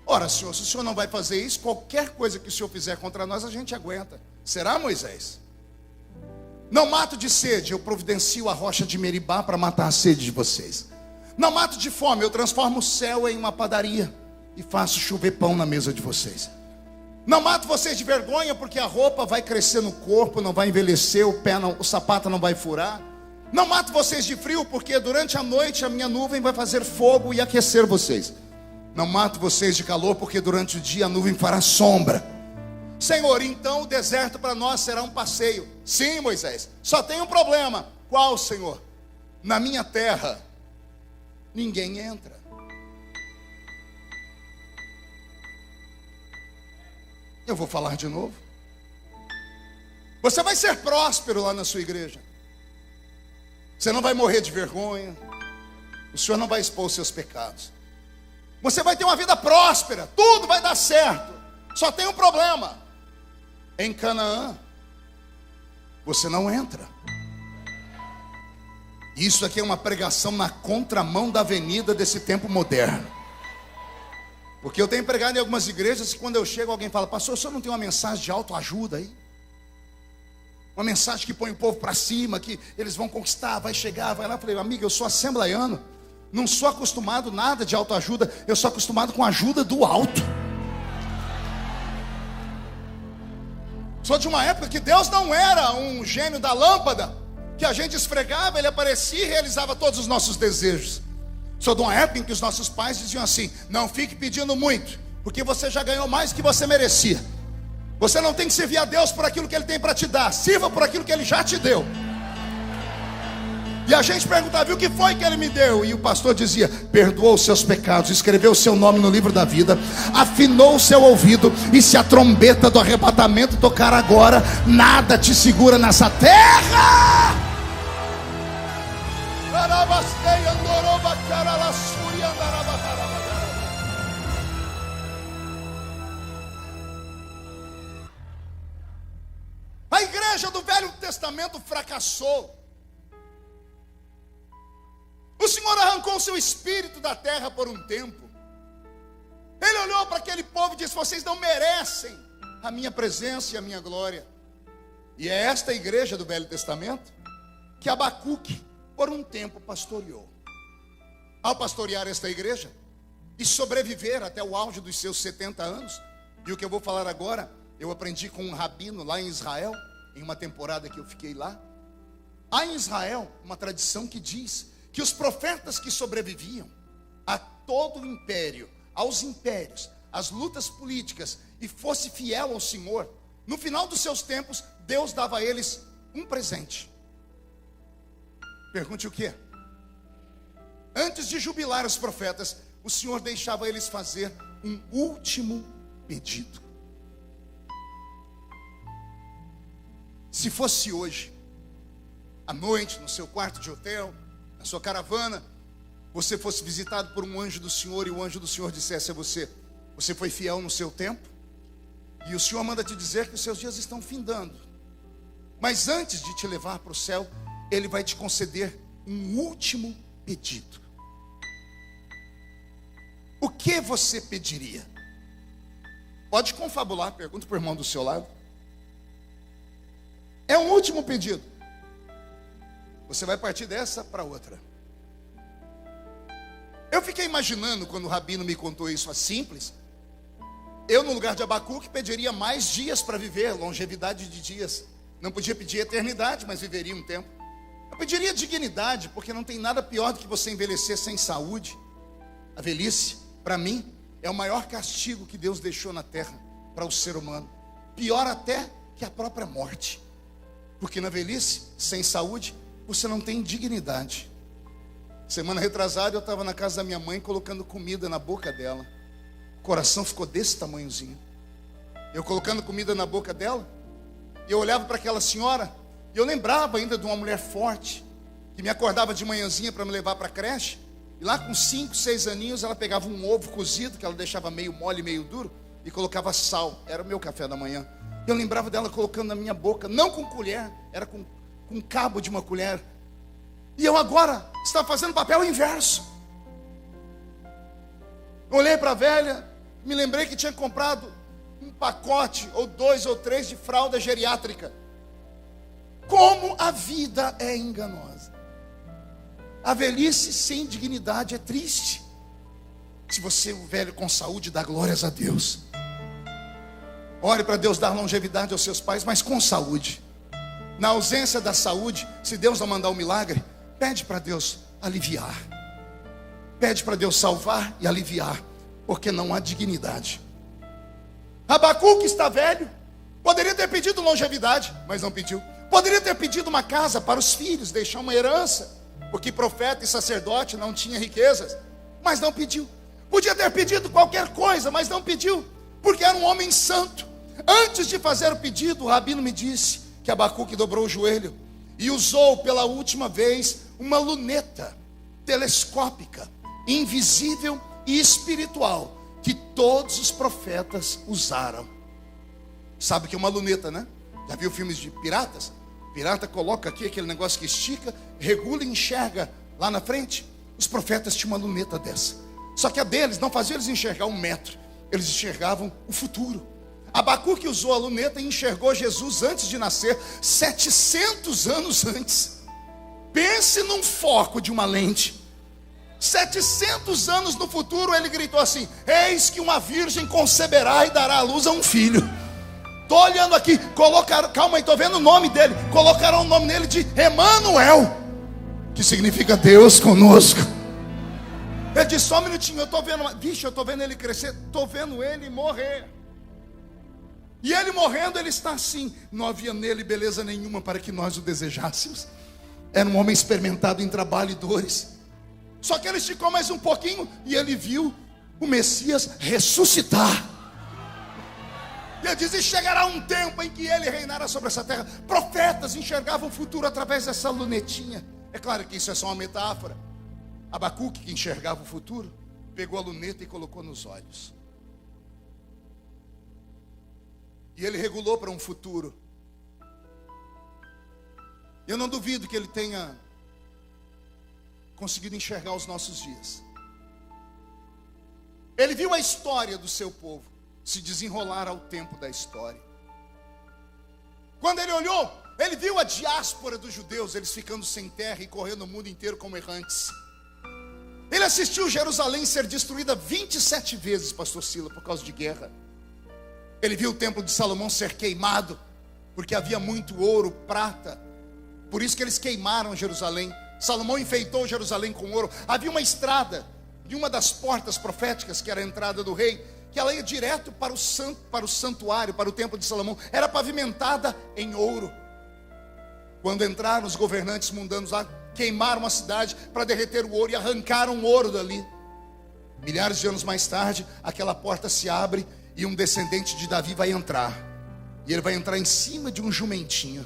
Ora, Senhor, se o Senhor não vai fazer isso, qualquer coisa que o Senhor fizer contra nós, a gente aguenta. Será, Moisés? Não mato de sede, eu providencio a rocha de Meribá para matar a sede de vocês. Não mato de fome, eu transformo o céu em uma padaria e faço chover pão na mesa de vocês. Não mato vocês de vergonha, porque a roupa vai crescer no corpo, não vai envelhecer, o sapato não vai furar. Não mato vocês de frio, porque durante a noite a minha nuvem vai fazer fogo e aquecer vocês. Não mato vocês de calor, porque durante o dia a nuvem fará sombra. Senhor, então o deserto para nós será um passeio. Sim, Moisés, só tem um problema. Qual, Senhor? Na minha terra ninguém entra. Eu vou falar de novo. Você vai ser próspero lá na sua igreja. Você não vai morrer de vergonha. O Senhor não vai expor os seus pecados. Você vai ter uma vida próspera. Tudo vai dar certo. Só tem um problema. Em Canaã, você não entra. Isso aqui é uma pregação na contramão da avenida desse tempo moderno. Porque eu tenho pregado em algumas igrejas que quando eu chego alguém fala: pastor, o senhor não tem uma mensagem de autoajuda aí? Uma mensagem que põe o povo para cima, que eles vão conquistar, vai chegar, vai lá. Eu falei: amigo, eu sou assembleiano, não sou acostumado nada de autoajuda, eu sou acostumado com a ajuda do alto. Sou de uma época que Deus não era um gênio da lâmpada, que a gente esfregava, ele aparecia e realizava todos os nossos desejos. Sou de uma época em que os nossos pais diziam assim: não fique pedindo muito, porque você já ganhou mais do que você merecia. Você não tem que servir a Deus por aquilo que Ele tem para te dar, sirva por aquilo que Ele já te deu. E a gente perguntava: e o que foi que Ele me deu? E o pastor dizia: perdoou os seus pecados, escreveu o seu nome no livro da vida, afinou o seu ouvido, e se a trombeta do arrebatamento tocar agora, nada te segura nessa terra. A igreja do Velho Testamento fracassou. O Senhor arrancou o seu espírito da terra por um tempo. Ele olhou para aquele povo e disse: vocês não merecem a minha presença e a minha glória. E é esta igreja do Velho Testamento que Abacuque por um tempo pastoreou. Ao pastorear esta igreja e sobreviver até o auge dos seus 70 anos, e o que eu vou falar agora, eu aprendi com um rabino lá em Israel, em uma temporada que eu fiquei lá. Há em Israel uma tradição que diz que os profetas que sobreviviam a todo o império, aos impérios, às lutas políticas, e fosse fiel ao Senhor, no final dos seus tempos, Deus dava a eles um presente. Pergunte o quê? Antes de jubilar os profetas, o Senhor deixava eles fazer um último pedido. Se fosse hoje, à noite, no seu quarto de hotel, na sua caravana, você fosse visitado por um anjo do Senhor, e o anjo do Senhor dissesse a você: você foi fiel no seu tempo, e o Senhor manda te dizer que os seus dias estão findando, mas antes de te levar para o céu, Ele vai te conceder um último pedido. O que você pediria? Pode confabular, pergunta para o irmão do seu lado. É um último pedido. Você vai partir dessa para outra. Eu fiquei imaginando, quando o rabino me contou isso, simples. Eu, no lugar de Abacuque, pediria mais dias para viver, longevidade de dias. Não podia pedir eternidade, mas viveria um tempo. Eu pediria dignidade, porque não tem nada pior do que você envelhecer sem saúde. A velhice, para mim, é o maior castigo que Deus deixou na terra para o ser humano. Pior até que a própria morte. Porque na velhice, sem saúde, você não tem dignidade. Semana retrasada eu estava na casa da minha mãe colocando comida na boca dela. O coração ficou desse tamanhozinho. Eu colocando comida na boca dela, e eu olhava para aquela senhora, e eu lembrava ainda de uma mulher forte, que me acordava de manhãzinha para me levar para a creche. E lá com 5, 6 aninhos, ela pegava um ovo cozido, que ela deixava meio mole, meio duro, e colocava sal. Era o meu café da manhã. Eu lembrava dela colocando na minha boca, não com colher, era com cabo de uma colher. E eu agora estava fazendo o papel inverso. Olhei para a velha, Me lembrei que tinha comprado um pacote, ou 2 ou 3 de fralda geriátrica. Como a vida é enganosa. A velhice sem dignidade é triste. Se você é um velho com saúde, dá glórias a Deus. Ore para Deus dar longevidade aos seus pais, mas com saúde. Na ausência da saúde, se Deus não mandar um milagre, pede para Deus aliviar. Pede para Deus salvar e aliviar, porque não há dignidade. Abacuque está velho. Poderia ter pedido longevidade, mas não pediu. Poderia ter pedido uma casa para os filhos, deixar uma herança, porque profeta e sacerdote não tinha riquezas, mas não pediu. Podia ter pedido qualquer coisa, mas não pediu, porque era um homem santo. Antes de fazer o pedido, o rabino me disse que Abacuque dobrou o joelho e usou pela última vez uma luneta telescópica, invisível e espiritual, que todos os profetas usaram. Sabe o que é uma luneta, né? Já viu filmes de piratas? O pirata coloca aqui aquele negócio que estica, regula e enxerga lá na frente. Os profetas tinham uma luneta dessa. Só que a deles não fazia eles enxergar 1 metro, eles enxergavam o futuro. Abacuque usou a luneta e enxergou Jesus antes de nascer, 700 anos antes. Pense num foco de uma lente. 700 anos no futuro, ele gritou assim: eis que uma virgem conceberá e dará à luz a um filho. Estou olhando aqui, colocaram, calma aí, estou vendo o nome dele. Colocaram o nome dele de Emanuel, que significa Deus conosco. Ele disse: só um minutinho, eu estou vendo, vixe, eu estou vendo ele crescer, estou vendo ele morrer. E ele morrendo, ele está assim. Não havia nele beleza nenhuma para que nós o desejássemos. Era um homem experimentado em trabalho e dores. Só que ele esticou mais um pouquinho e ele viu o Messias ressuscitar. E ele diz: e chegará um tempo em que ele reinará sobre essa terra. Profetas enxergavam o futuro através dessa lunetinha. É claro que isso é só uma metáfora. Abacuque, que enxergava o futuro, pegou a luneta e colocou nos olhos. E ele regulou para um futuro. Eu não duvido que ele tenha conseguido enxergar os nossos dias. Ele viu a história do seu povo se desenrolar ao tempo da história. Quando ele olhou, ele viu a diáspora dos judeus, eles ficando sem terra e correndo o mundo inteiro como errantes. Ele assistiu Jerusalém ser destruída 27 vezes, pastor Sila, por causa de guerra. Ele viu o templo de Salomão ser queimado, porque havia muito ouro, prata. Por isso que eles queimaram Jerusalém. Salomão enfeitou Jerusalém com ouro. Havia uma estrada de uma das portas proféticas, que era a entrada do rei, que ela ia direto para o santuário, para o templo de Salomão. Era pavimentada em ouro. Quando entraram os governantes mundanos lá, queimaram a cidade para derreter o ouro e arrancaram o ouro dali. Milhares de anos mais tarde, aquela porta se abre e um descendente de Davi vai entrar. E ele vai entrar em cima de um jumentinho.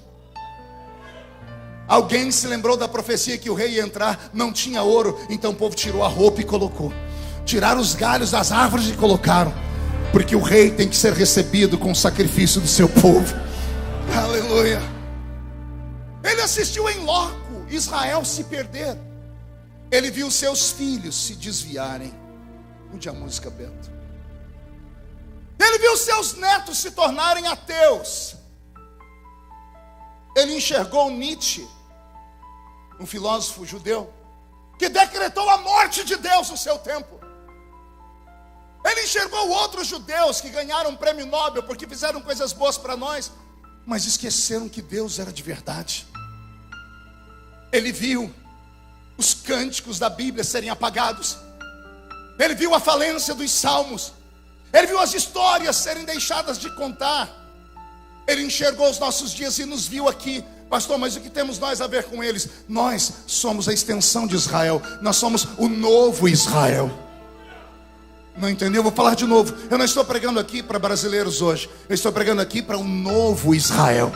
Alguém se lembrou da profecia que o rei ia entrar, não tinha ouro, então o povo tirou a roupa e colocou. Tiraram os galhos das árvores e colocaram, porque o rei tem que ser recebido com o sacrifício do seu povo. Aleluia. Ele assistiu em loco Israel se perder. Ele viu seus filhos se desviarem. Mude a música, Bento. Ele viu seus netos se tornarem ateus. Ele enxergou Nietzsche, um filósofo judeu, que decretou a morte de Deus no seu tempo. Ele enxergou outros judeus que ganharam um prêmio Nobel porque fizeram coisas boas para nós, mas esqueceram que Deus era de verdade. Ele viu os cânticos da Bíblia serem apagados. Ele viu a falência dos salmos. Ele viu as histórias serem deixadas de contar. Ele enxergou os nossos dias e nos viu aqui. Pastor, mas o que temos nós a ver com eles? Nós somos a extensão de Israel. Nós somos o novo Israel. Não entendeu? Vou falar de novo. Eu não estou pregando aqui para brasileiros hoje. Eu estou pregando aqui para um novo Israel.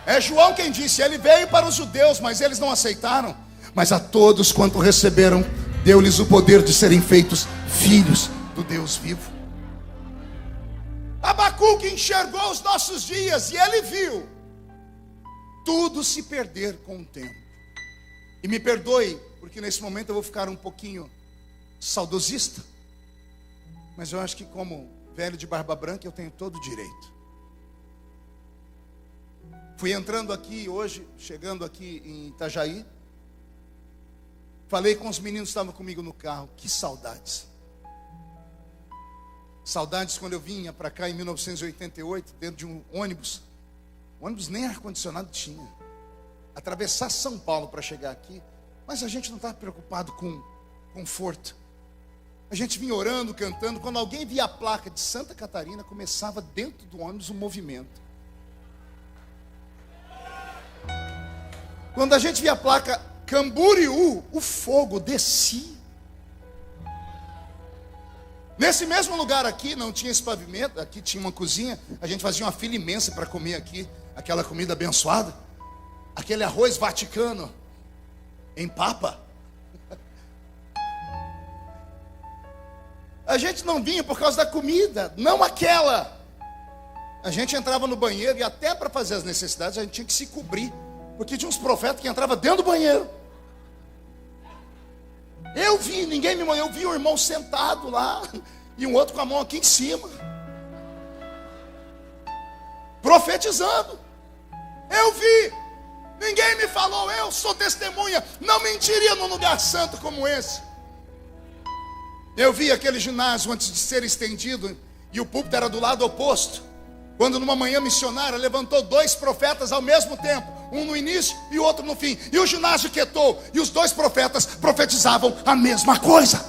É João quem disse: ele veio para os judeus, mas eles não aceitaram. Mas a todos quanto receberam, deu-lhes o poder de serem feitos filhos do Deus vivo. Abacuque enxergou os nossos dias e ele viu tudo se perder com o tempo. E me perdoe, porque nesse momento eu vou ficar um pouquinho saudosista. Mas eu acho que como velho de barba branca eu tenho todo o direito. Fui entrando aqui hoje, chegando aqui em Itajaí. Falei com os meninos que estavam comigo no carro. Que saudades. Saudades quando eu vinha para cá em 1988, dentro de um ônibus. O ônibus nem ar-condicionado tinha. Atravessar São Paulo para chegar aqui. Mas a gente não estava preocupado com conforto. A gente vinha orando, cantando. Quando alguém via a placa de Santa Catarina, começava dentro do ônibus um movimento. Quando a gente via a placa Camboriú, o fogo descia. Nesse mesmo lugar aqui, não tinha esse pavimento. Aqui tinha uma cozinha. A gente fazia uma fila imensa para comer aqui aquela comida abençoada. Aquele arroz vaticano em papa. A gente não vinha por causa da comida, não aquela. A gente entrava no banheiro e até para fazer as necessidades a gente tinha que se cobrir, porque tinha uns profetas que entravam dentro do banheiro. Eu vi, ninguém me mandou, eu vi um irmão sentado lá e um outro com a mão aqui em cima, profetizando. Eu vi, ninguém me falou, eu sou testemunha, não mentiria num lugar santo como esse. Eu vi aquele ginásio antes de ser estendido e o púlpito era do lado oposto. Quando numa manhã missionária levantou 2 profetas ao mesmo tempo, um no início e o outro no fim. E o ginásio quietou e os 2 profetas profetizavam a mesma coisa.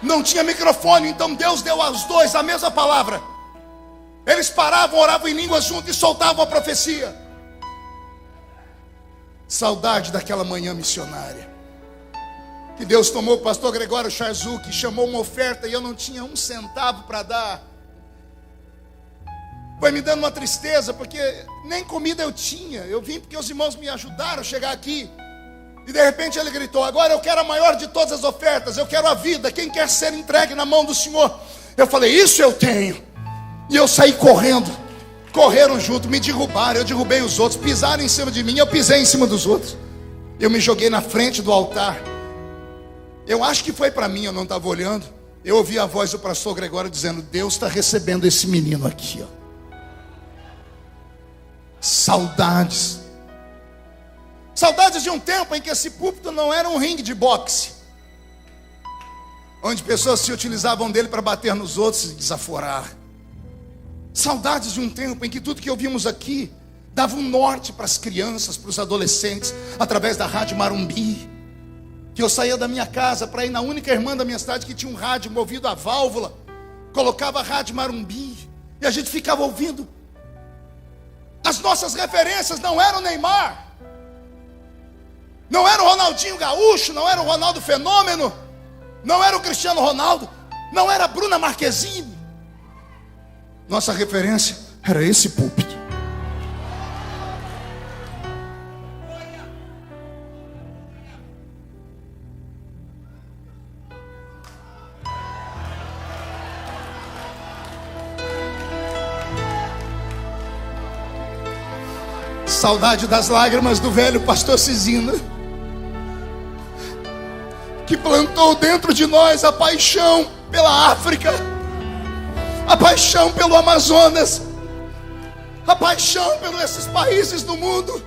Não tinha microfone, então Deus deu aos 2 a mesma palavra. Eles paravam, oravam em línguas juntos e soltavam a profecia. Saudade daquela manhã missionária. Que Deus tomou o pastor Gregório Charzuk, chamou uma oferta e eu não tinha um centavo para dar. Foi me dando uma tristeza, porque nem comida eu tinha. Eu vim porque os irmãos me ajudaram a chegar aqui. E de repente ele gritou: agora eu quero a maior de todas as ofertas, eu quero a vida, quem quer ser entregue na mão do Senhor? Eu falei: isso eu tenho. E eu saí correndo. Correram junto, me derrubaram, eu derrubei os outros, pisaram em cima de mim, eu pisei em cima dos outros. Eu me joguei na frente do altar. Eu acho que foi para mim, eu não estava olhando. Eu ouvi a voz do pastor Gregório dizendo: Deus está recebendo esse menino aqui, ó. Saudades. Saudades de um tempo em que esse púlpito não era um ringue de boxe, onde pessoas se utilizavam dele para bater nos outros e desaforar. Saudades de um tempo em que tudo que ouvimos aqui dava um norte para as crianças, para os adolescentes, através da Rádio Marumbi. Que eu saía da minha casa para ir na única irmã da minha cidade que tinha um rádio movido a válvula, colocava a Rádio Marumbi e a gente ficava ouvindo. As nossas referências não eram o Neymar, não era o Ronaldinho Gaúcho, não era o Ronaldo Fenômeno, não era o Cristiano Ronaldo, não era a Bruna Marquezine. Nossa referência era esse púlpito. Saudade das lágrimas do velho pastor Cisina, que plantou dentro de nós a paixão pela África, a paixão pelo Amazonas, a paixão pelos esses países do mundo.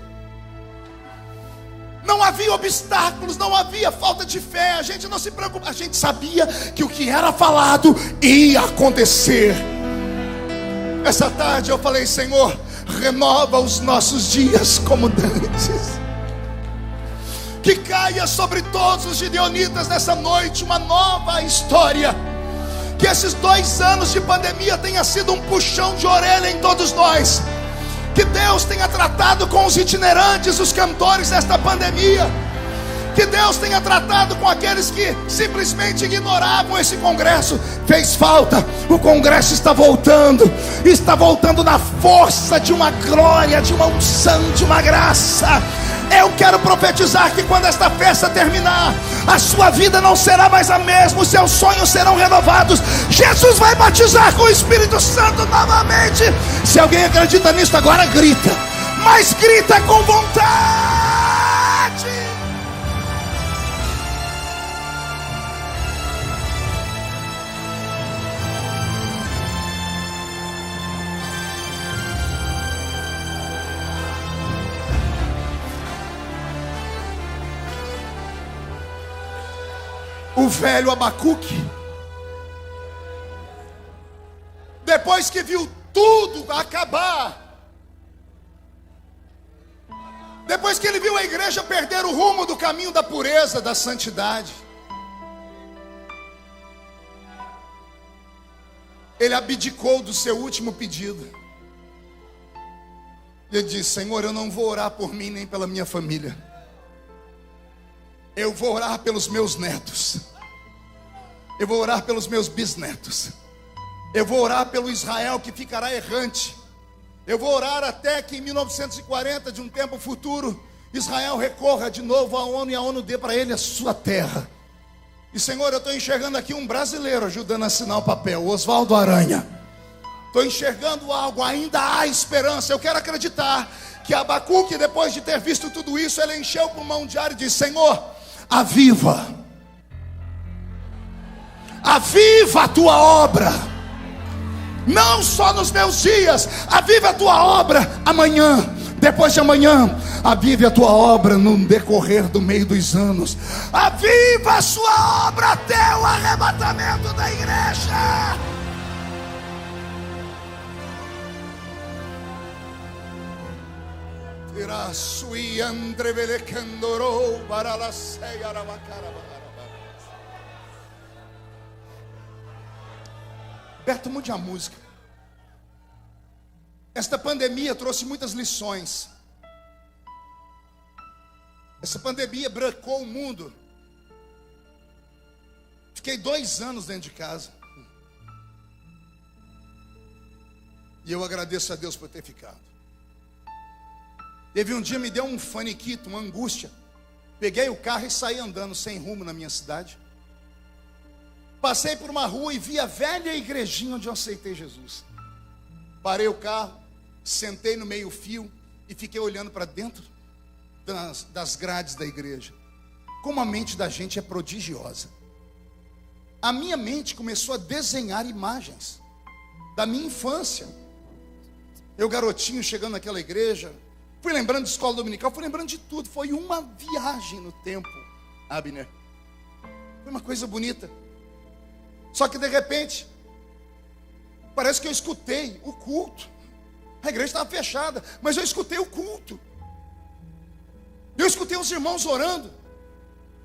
Não havia obstáculos, não havia falta de fé, a gente não se preocupava, a gente sabia que o que era falado ia acontecer. Essa tarde eu falei: Senhor, renova os nossos dias como dantes. Que caia sobre todos os gideonitas nessa noite uma nova história. Que esses 2 anos de pandemia tenha sido um puxão de orelha em todos nós. Que Deus tenha tratado com os itinerantes, os cantores desta pandemia. Que Deus tenha tratado com aqueles que simplesmente ignoravam esse congresso. Fez falta, o congresso está voltando na força de uma glória, de uma unção, de uma graça. Eu quero profetizar que quando esta festa terminar, a sua vida não será mais a mesma, os seus sonhos serão renovados. Jesus vai batizar com o Espírito Santo novamente. Se alguém acredita nisso agora, grita, mas grita com vontade. O velho Abacuque, depois que viu tudo acabar, depois que ele viu a igreja perder o rumo do caminho da pureza, da santidade, ele abdicou do seu último pedido. Ele disse: Senhor, eu não vou orar por mim nem pela minha família, eu vou orar pelos meus netos, eu vou orar pelos meus bisnetos, eu vou orar pelo Israel que ficará errante, eu vou orar até que em 1940, de um tempo futuro, Israel recorra de novo à ONU e a ONU dê para ele a sua terra. E Senhor, eu estou enxergando aqui um brasileiro ajudando a assinar o papel, o Oswaldo Aranha. Estou enxergando algo, ainda há esperança. Eu quero acreditar que Abacuque, depois de ter visto tudo isso, ele encheu o pulmão de ar e disse: Senhor, aviva a tua obra, não só nos meus dias, aviva a tua obra amanhã, depois de amanhã, avive a tua obra no decorrer do meio dos anos, aviva a sua obra até o arrebatamento da igreja. Beto, mude a música. Esta pandemia trouxe muitas lições. Essa pandemia brancou o mundo. Fiquei 2 anos dentro de casa. E eu agradeço a Deus por ter ficado. Teve um dia, me deu um faniquito, uma angústia. Peguei o carro e saí andando sem rumo na minha cidade. Passei por uma rua e vi a velha igrejinha onde eu aceitei Jesus. Parei o carro, sentei no meio fio e fiquei olhando para dentro das grades da igreja. Como a mente da gente é prodigiosa. A minha mente começou a desenhar imagens da minha infância. Eu garotinho chegando naquela igreja, fui lembrando de escola dominical, fui lembrando de tudo. Foi uma viagem no tempo, Abner. Foi uma coisa bonita. Só que de repente, parece que eu escutei o culto. A igreja estava fechada, mas eu escutei o culto. Eu escutei os irmãos orando.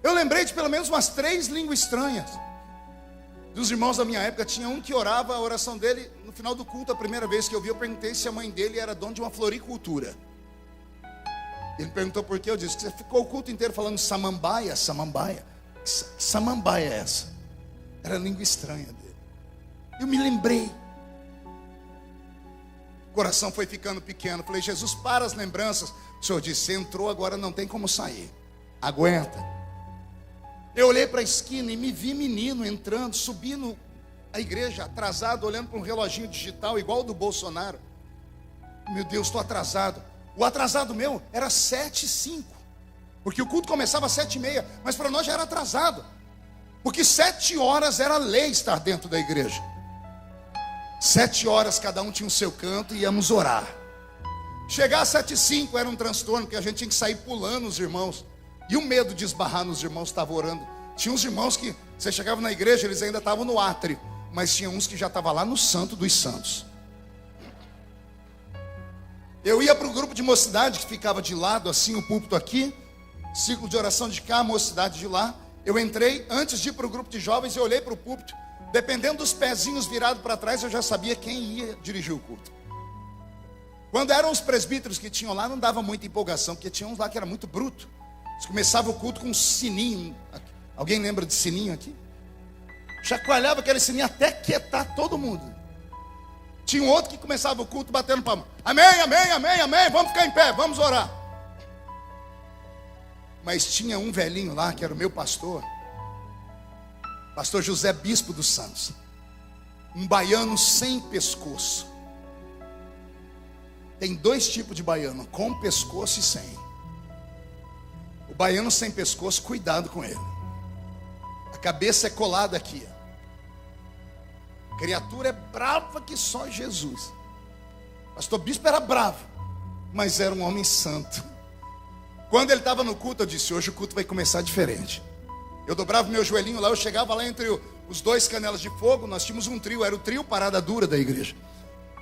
Eu lembrei de pelo menos umas 3 línguas estranhas. Dos irmãos da minha época, tinha um que orava a oração dele no final do culto. A primeira vez que eu vi, eu perguntei se a mãe dele era dona de uma floricultura. Ele perguntou por quê. Eu disse: que você ficou o culto inteiro falando samambaia, samambaia. Que samambaia é essa? Era a língua estranha dele. Eu me lembrei. O coração foi ficando pequeno. Falei: Jesus, para as lembranças. O Senhor disse: você entrou, agora não tem como sair. Aguenta. Eu olhei para a esquina e me vi menino entrando, subindo a igreja, atrasado, olhando para um reloginho digital igual o do Bolsonaro. Meu Deus, estou atrasado. O atrasado meu era 7h05, porque o culto começava às 7h30, mas para nós já era atrasado, porque 7 horas era lei estar dentro da igreja. 7 horas cada um tinha o seu canto e íamos orar. Chegar às 7h05 era um transtorno, porque a gente tinha que sair pulando os irmãos. E o medo de esbarrar nos irmãos que estavam orando. Tinha uns irmãos que, você chegava na igreja, eles ainda estavam no átrio, mas tinha uns que já estavam lá no Santo dos Santos. Eu ia para o grupo de mocidade, que ficava de lado, assim, o púlpito aqui, círculo de oração de cá, a mocidade de lá. Eu entrei, antes de ir para o grupo de jovens, eu olhei para o púlpito. Dependendo dos pezinhos virados para trás, eu já sabia quem ia dirigir o culto. Quando eram os presbíteros que tinham lá, não dava muita empolgação, porque tinha uns lá que era muito bruto. Eles começavam o culto com um sininho. Alguém lembra de sininho aqui? Chacoalhava aquele sininho até quietar todo mundo. Tinha um outro que começava o culto batendo palma. Amém, amém, amém, amém. Vamos ficar em pé, vamos orar. Mas tinha um velhinho lá, que era o meu pastor. Pastor José Bispo dos Santos. Um baiano sem pescoço. Tem 2 tipos de baiano, com pescoço e sem. O baiano sem pescoço, cuidado com ele. A cabeça é colada aqui. A criatura é brava que só Jesus. Pastor Bispo era bravo, mas era um homem santo. Quando ele estava no culto, eu disse: hoje o culto vai começar diferente. Eu dobrava meu joelhinho lá, eu chegava lá entre os dois canelas de fogo. Nós tínhamos um trio, era o trio Parada Dura da igreja.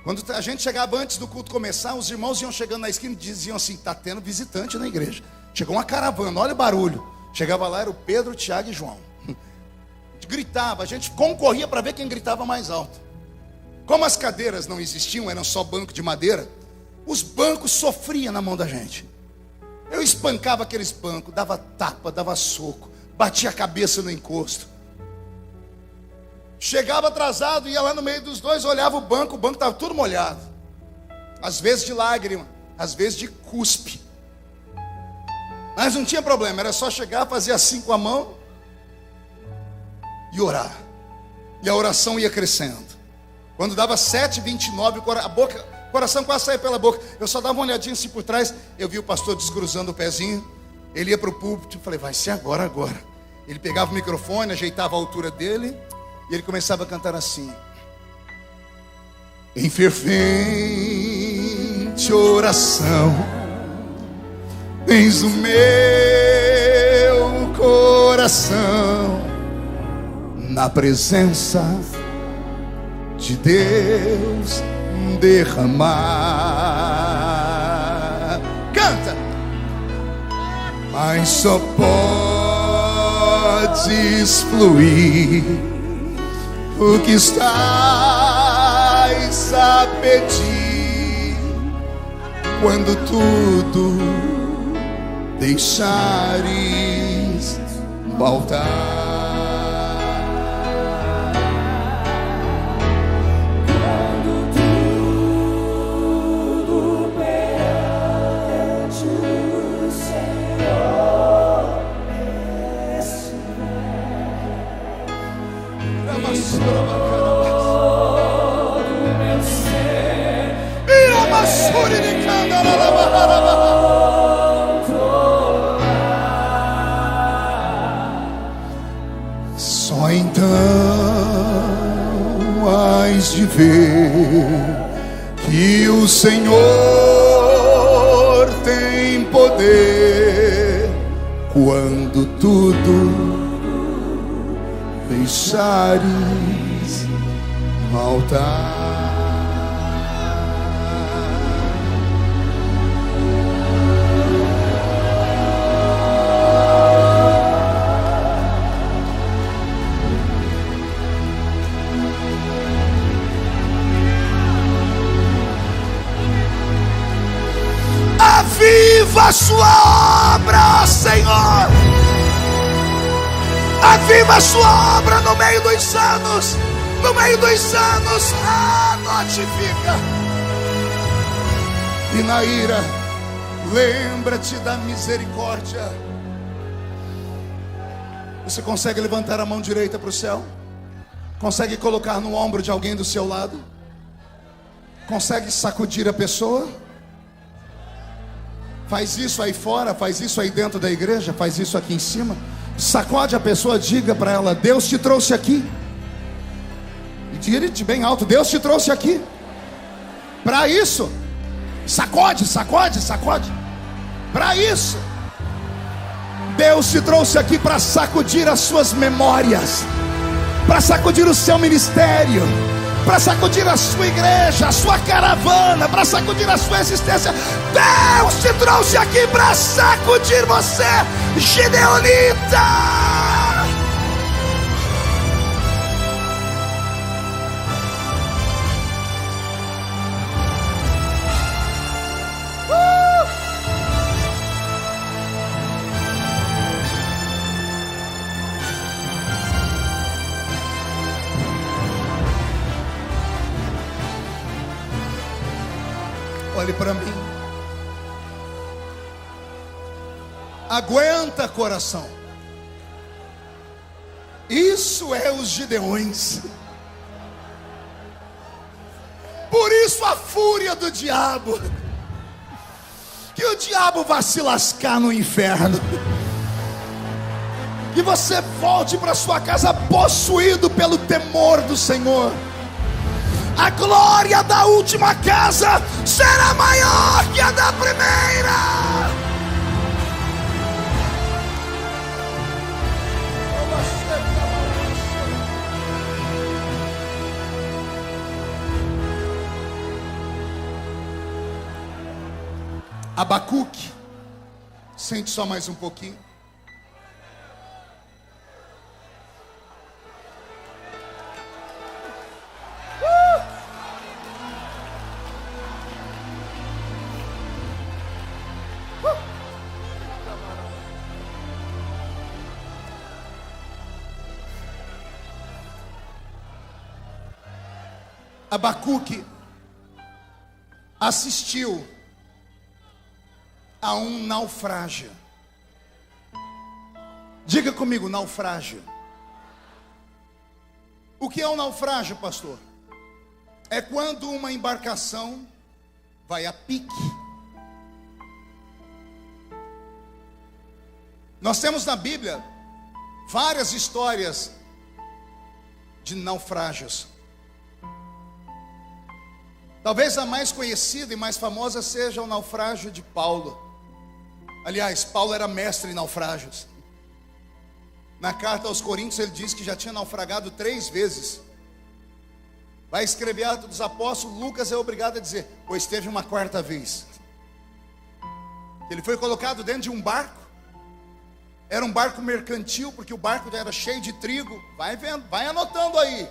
Quando a gente chegava antes do culto começar, os irmãos iam chegando na esquina e diziam assim: está tendo visitante na igreja. Chegou uma caravana, olha o barulho. Chegava lá, era o Pedro, o Tiago e João. Gritava, a gente concorria para ver quem gritava mais alto. Como as cadeiras não existiam, eram só banco de madeira, os bancos sofriam na mão da gente. Eu espancava aqueles bancos, dava tapa, dava soco, batia a cabeça no encosto. Chegava atrasado, ia lá no meio dos dois, olhava o banco estava tudo molhado. Às vezes de lágrima, às vezes de cuspe. Mas não tinha problema, era só chegar, fazer assim com a mão e orar. E a oração ia crescendo. Quando dava 7h29, o coração quase saía pela boca. Eu só dava uma olhadinha assim por trás. Eu vi o pastor descruzando o pezinho. Ele ia para o púlpito. Eu falei, vai ser agora. Ele pegava o microfone, ajeitava a altura dele, e ele começava a cantar assim: em fervente oração tens o meu coração na presença de Deus derramar. Canta! Mas só podes fluir o que estás a pedir quando tudo deixares faltar. Só então hás de ver que o Senhor tem poder quando tudo deixares faltar. Aviva a sua obra, Senhor. Aviva a sua obra no meio dos anos. No meio dos anos, notifica. E na ira, lembra-te da misericórdia. Você consegue levantar a mão direita para o céu? Consegue colocar no ombro de alguém do seu lado? Consegue sacudir a pessoa? Faz isso aí fora, faz isso aí dentro da igreja, faz isso aqui em cima. Sacode a pessoa, diga para ela: Deus te trouxe aqui. E diga-te bem alto: Deus te trouxe aqui para isso. Sacode, sacode, sacode. Para isso. Deus te trouxe aqui para sacudir as suas memórias, para sacudir o seu ministério, para sacudir a sua igreja, a sua caravana, para sacudir a sua existência. Deus te trouxe aqui para sacudir você, Gideonita. Olhe para mim. Aguenta, coração. Isso é os Gideões. Por isso a fúria do diabo. Que o diabo vá se lascar no inferno. Que você volte para sua casa possuído pelo temor do Senhor. A glória da última casa será maior que a da primeira. Abacuque. Sente só mais um pouquinho. Abacuque assistiu a um naufrágio. Diga comigo, naufrágio. O que é um naufrágio, pastor? É quando uma embarcação vai a pique. Nós temos na Bíblia várias histórias de naufrágios. Talvez a mais conhecida e mais famosa seja o naufrágio de Paulo. Aliás, Paulo era mestre em naufrágios. Na carta aos Coríntios ele diz que já tinha naufragado 3 vezes. Vai escrever Atos dos Apóstolos, Lucas é obrigado a dizer, pois teve uma 4ª vez. Ele foi colocado dentro de um barco. Era um barco mercantil, porque o barco era cheio de trigo. Vai vendo, vai anotando aí.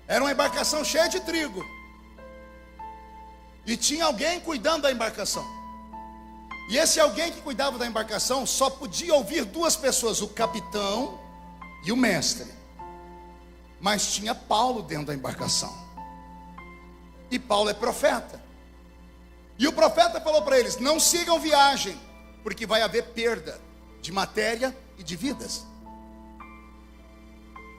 Era uma embarcação cheia de trigo. E tinha alguém cuidando da embarcação. E esse alguém que cuidava da embarcação só podia ouvir 2 pessoas, o capitão e o mestre. Mas tinha Paulo dentro da embarcação. E Paulo é profeta. E o profeta falou para eles, não sigam viagem, porque vai haver perda de matéria e de vidas.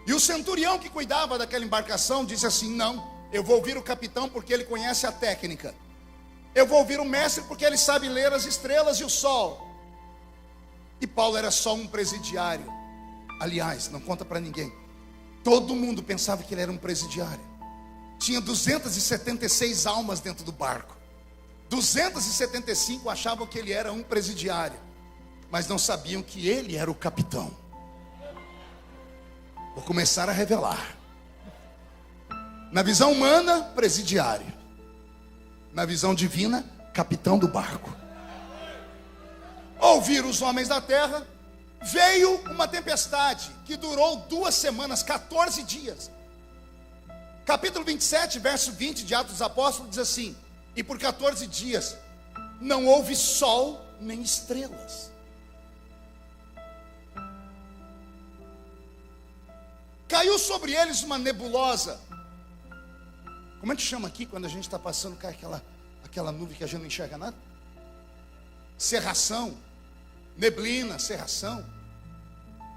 E o centurião que cuidava daquela embarcação disse assim, não, eu vou ouvir o capitão porque ele conhece a técnica. Eu vou ouvir o mestre porque ele sabe ler as estrelas e o sol. E Paulo era só um presidiário. Aliás, não conta para ninguém. Todo mundo pensava que ele era um presidiário. Tinha 276 almas dentro do barco. 275 achavam que ele era um presidiário, mas não sabiam que ele era o capitão. Vou começar a revelar. Na visão humana, presidiário. Na visão divina, capitão do barco. Ouviram os homens da terra. Veio uma tempestade que durou 2 semanas, 14 dias. Capítulo 27, verso 20 de Atos dos Apóstolos diz assim: e por 14 dias não houve sol nem estrelas. Caiu sobre eles uma nebulosa. Como é que chama aqui quando a gente está passando, cai aquela nuvem que a gente não enxerga nada? Cerração, neblina, cerração.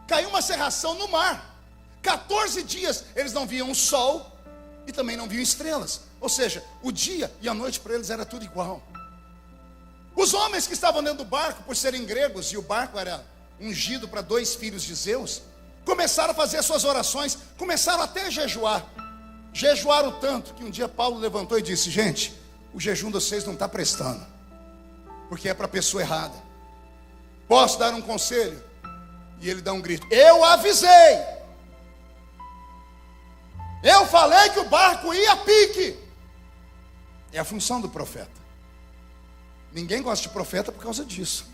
Caiu uma cerração no mar. 14 dias eles não viam o sol e também não viam estrelas. Ou seja, o dia e a noite para eles era tudo igual. Os homens que estavam dentro do barco, por serem gregos, e o barco era ungido para 2 filhos de Zeus, começaram a fazer suas orações, começaram até a jejuar. Jejuaram tanto que um dia Paulo levantou e disse: gente, o jejum de vocês não está prestando, porque é para a pessoa errada. Posso dar um conselho? E ele dá um grito: eu avisei, eu falei que o barco ia a pique. É a função do profeta. Ninguém gosta de profeta por causa disso.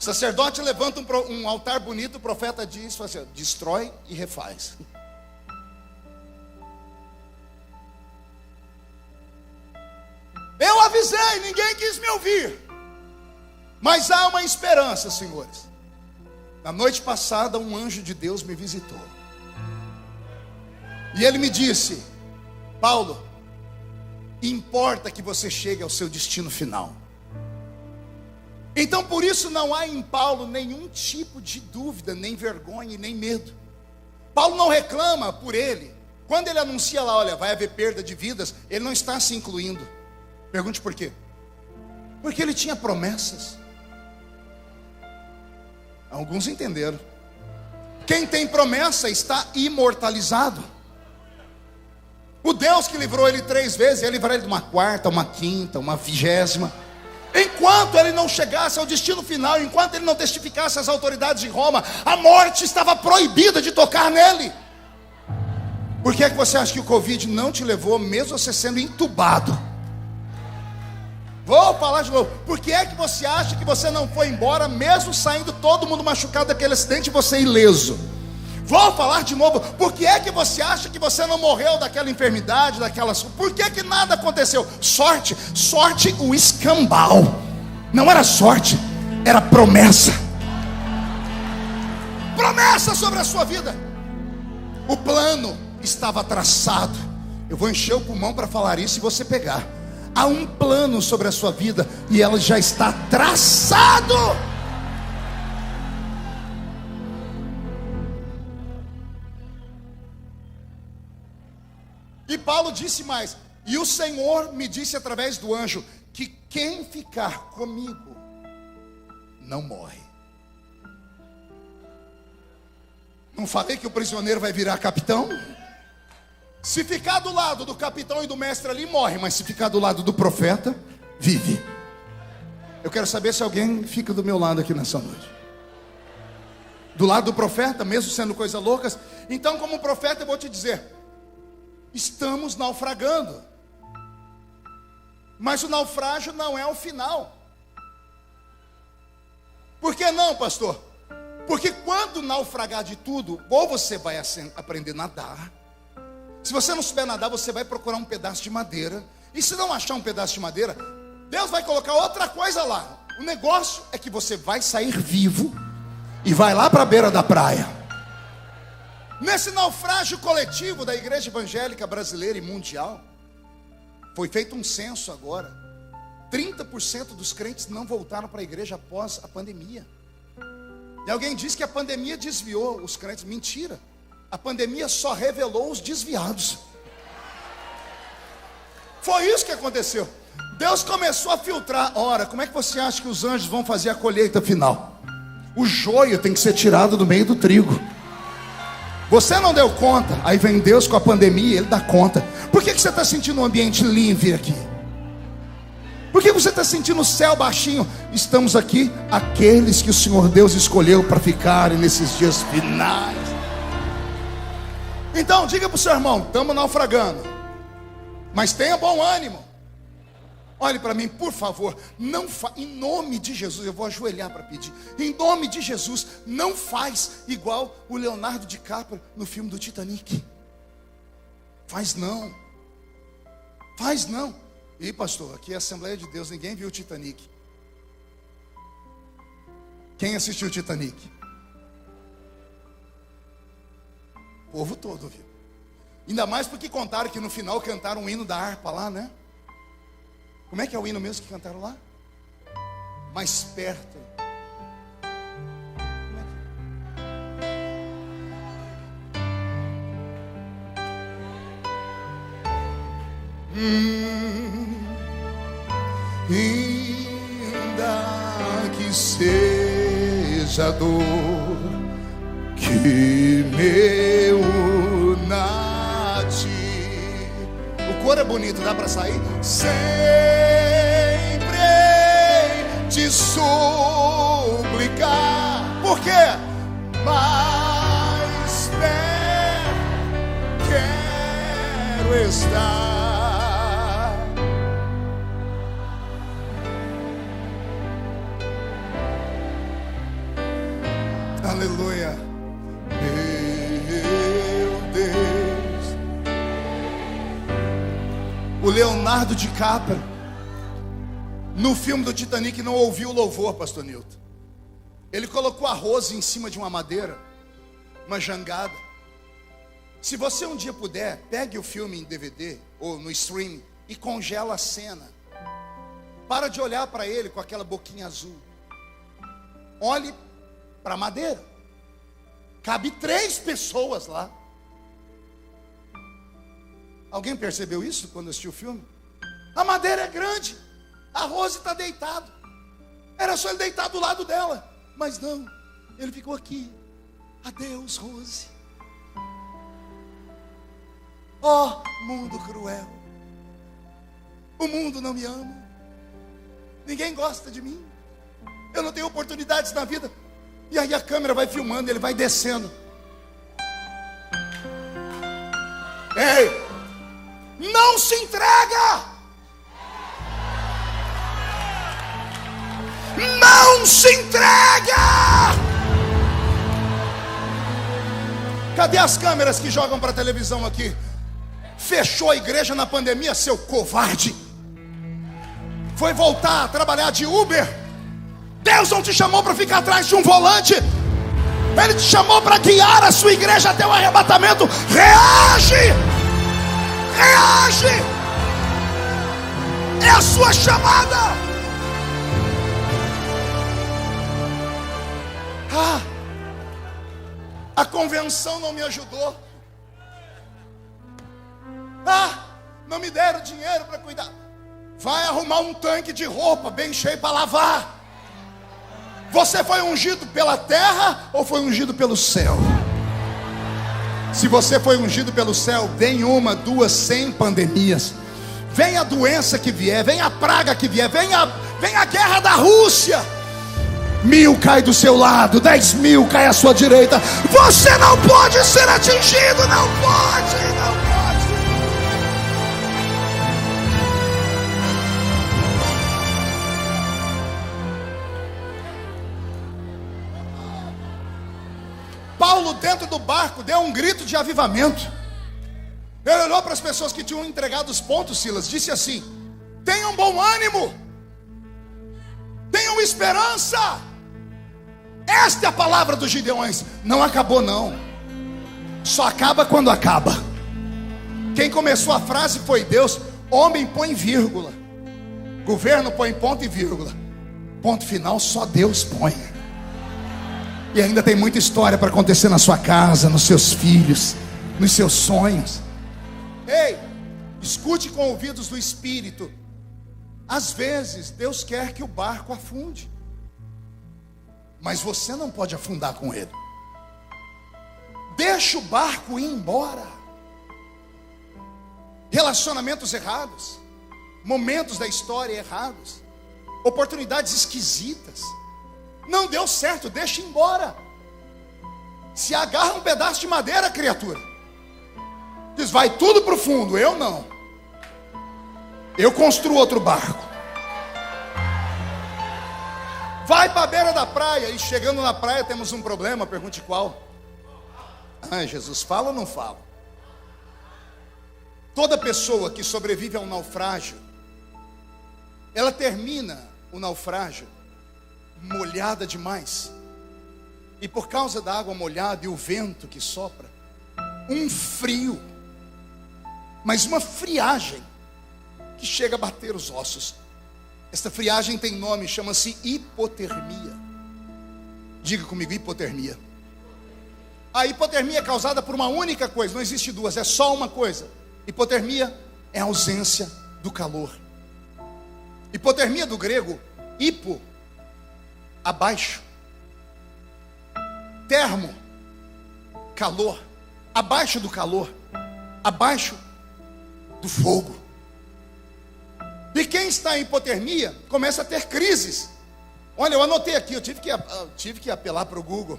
O sacerdote levanta um altar bonito, o profeta diz assim: destrói e refaz. Eu avisei, ninguém quis me ouvir. Mas há uma esperança, senhores. Na noite passada, um anjo de Deus me visitou. E ele me disse: Paulo, importa que você chegue ao seu destino final. Então por isso não há em Paulo nenhum tipo de dúvida, nem vergonha, nem medo. Paulo não reclama por ele. Quando ele anuncia lá, olha, vai haver perda de vidas, ele não está se incluindo. Pergunte por quê? Porque ele tinha promessas. Alguns entenderam. Quem tem promessa está imortalizado. O Deus que livrou ele 3 vezes, ia livrar ele de uma 4ª, uma 5ª, uma 20ª. Enquanto ele não chegasse ao destino final, enquanto ele não testificasse às autoridades de Roma, a morte estava proibida de tocar nele. Por que é que você acha que o Covid não te levou, mesmo você sendo entubado? Vou falar de novo. Por que é que você acha que você não foi embora, mesmo saindo todo mundo machucado daquele acidente e você ileso? Vou falar de novo. Por que é que você acha que você não morreu daquela enfermidade, daquelas... Por que que nada aconteceu? Sorte, o escambau. Não era sorte, era promessa. Promessa sobre a sua vida. O plano estava traçado. Eu vou encher o pulmão para falar isso e você pegar. Há um plano sobre a sua vida e ela já está traçado. E Paulo disse mais: e o Senhor me disse através do anjo que quem ficar comigo não morre. Não falei que o prisioneiro vai virar capitão? Se ficar do lado do capitão e do mestre ali, morre. Mas se ficar do lado do profeta, vive. Eu quero saber se alguém fica do meu lado aqui nessa noite. Do lado do profeta, mesmo sendo coisas loucas. Então, como profeta, eu vou te dizer: estamos naufragando. Mas o naufrágio não é o final. Por que não, pastor? Porque quando naufragar de tudo, ou você vai aprender a nadar. Se você não souber nadar, você vai procurar um pedaço de madeira. E se não achar um pedaço de madeira, Deus vai colocar outra coisa lá. O negócio é que você vai sair vivo e vai lá para a beira da praia. Nesse naufrágio coletivo da igreja evangélica brasileira e mundial, foi feito um censo agora. 30% dos crentes não voltaram para a igreja após a pandemia. E alguém diz que a pandemia desviou os crentes. Mentira. A pandemia só revelou os desviados. Foi isso que aconteceu. Deus começou a filtrar. Ora, como é que você acha que os anjos vão fazer a colheita final? O joio tem que ser tirado do meio do trigo. Você não deu conta. Aí vem Deus com a pandemia, Ele dá conta. Por que você está sentindo um ambiente livre aqui? Por que você está sentindo o céu baixinho? Estamos aqui, aqueles que o Senhor Deus escolheu para ficarem nesses dias finais. Então, diga para o seu irmão: estamos naufragando, mas tenha bom ânimo. Olhe para mim, por favor. Em nome de Jesus, eu vou ajoelhar para pedir. Em nome de Jesus, não faz igual o Leonardo DiCaprio no filme do Titanic. Faz não. Faz não. E pastor, aqui é a Assembleia de Deus, ninguém viu o Titanic. Quem assistiu o Titanic? O povo todo viu. Ainda mais porque contaram que no final cantaram um hino da harpa lá, né? Como é que é o hino mesmo que cantaram lá? Mais perto. Ainda que seja dor que me una a ti. O coro é bonito, dá para sair? Sempre te suplicar. Por quê? Mais perto quero estar. Aleluia. Meu Deus. O Leonardo DiCaprio no filme do Titanic não ouviu o louvor, pastor Nilton. Ele colocou arroz em cima de uma madeira, uma jangada. Se você um dia puder, pegue o filme em DVD ou no stream e congela a cena. Para de olhar para ele com aquela boquinha azul. Olhe para a madeira. Cabe 3 pessoas lá. Alguém percebeu isso quando assistiu o filme? A madeira é grande. A Rose está deitado. Era só ele deitar do lado dela. Mas não, ele ficou aqui. Adeus, Rose. Oh, mundo cruel. O mundo não me ama. Ninguém gosta de mim. Eu não tenho oportunidades na vida. E aí a câmera vai filmando, ele vai descendo. Ei, não se entrega. Não se entrega! Cadê as câmeras que jogam para a televisão aqui? Fechou a igreja na pandemia, seu covarde. Foi voltar a trabalhar de Uber. Deus não te chamou para ficar atrás de um volante. Ele te chamou para guiar a sua igreja até o arrebatamento. Reage! Reage! É a sua chamada. A convenção não me ajudou. Não me deram dinheiro para cuidar. Vai arrumar um tanque de roupa bem cheio para lavar. Você foi ungido pela terra ou foi ungido pelo céu? Se você foi ungido pelo céu, vem uma, duas, 100 pandemias. Vem a doença que vier, vem a praga que vier, vem a guerra da Rússia. 1000 cai do seu lado, 10.000 cai à sua direita. Você não pode ser atingido, não pode, não pode. Paulo, dentro do barco, deu um grito de avivamento. Ele olhou para as pessoas que tinham entregado os pontos, Silas, disse assim: tenham bom ânimo, tenham esperança. Esta é a palavra dos Gideões. Não acabou não, só acaba quando acaba. Quem começou a frase foi Deus. Homem põe vírgula, governo põe ponto e vírgula, ponto final só Deus põe. E ainda tem muita história para acontecer na sua casa, nos seus filhos, nos seus sonhos. Ei, escute com ouvidos do Espírito. Às vezes Deus quer que o barco afunde, mas você não pode afundar com ele. Deixa o barco ir embora. Relacionamentos errados, momentos da história errados, oportunidades esquisitas. Não deu certo, deixa ir embora. Se agarra um pedaço de madeira, criatura. Diz, vai tudo para o fundo. Eu não. Eu construo outro barco. Vai para a beira da praia. E chegando na praia temos um problema. Pergunte qual. Jesus, fala ou não fala? Toda pessoa que sobrevive a um naufrágio, ela termina o naufrágio molhada demais. E por causa da água molhada e o vento que sopra, um frio, mas uma friagem que chega a bater os ossos. Esta friagem tem nome, chama-se hipotermia. Diga comigo, hipotermia. A hipotermia é causada por uma única coisa, não existe duas, é só uma coisa. Hipotermia é a ausência do calor. Hipotermia do grego, hipo, abaixo, termo, calor, abaixo do calor, abaixo do fogo. E quem está em hipotermia começa a ter crises. Olha, eu anotei aqui, eu tive que apelar para o Google.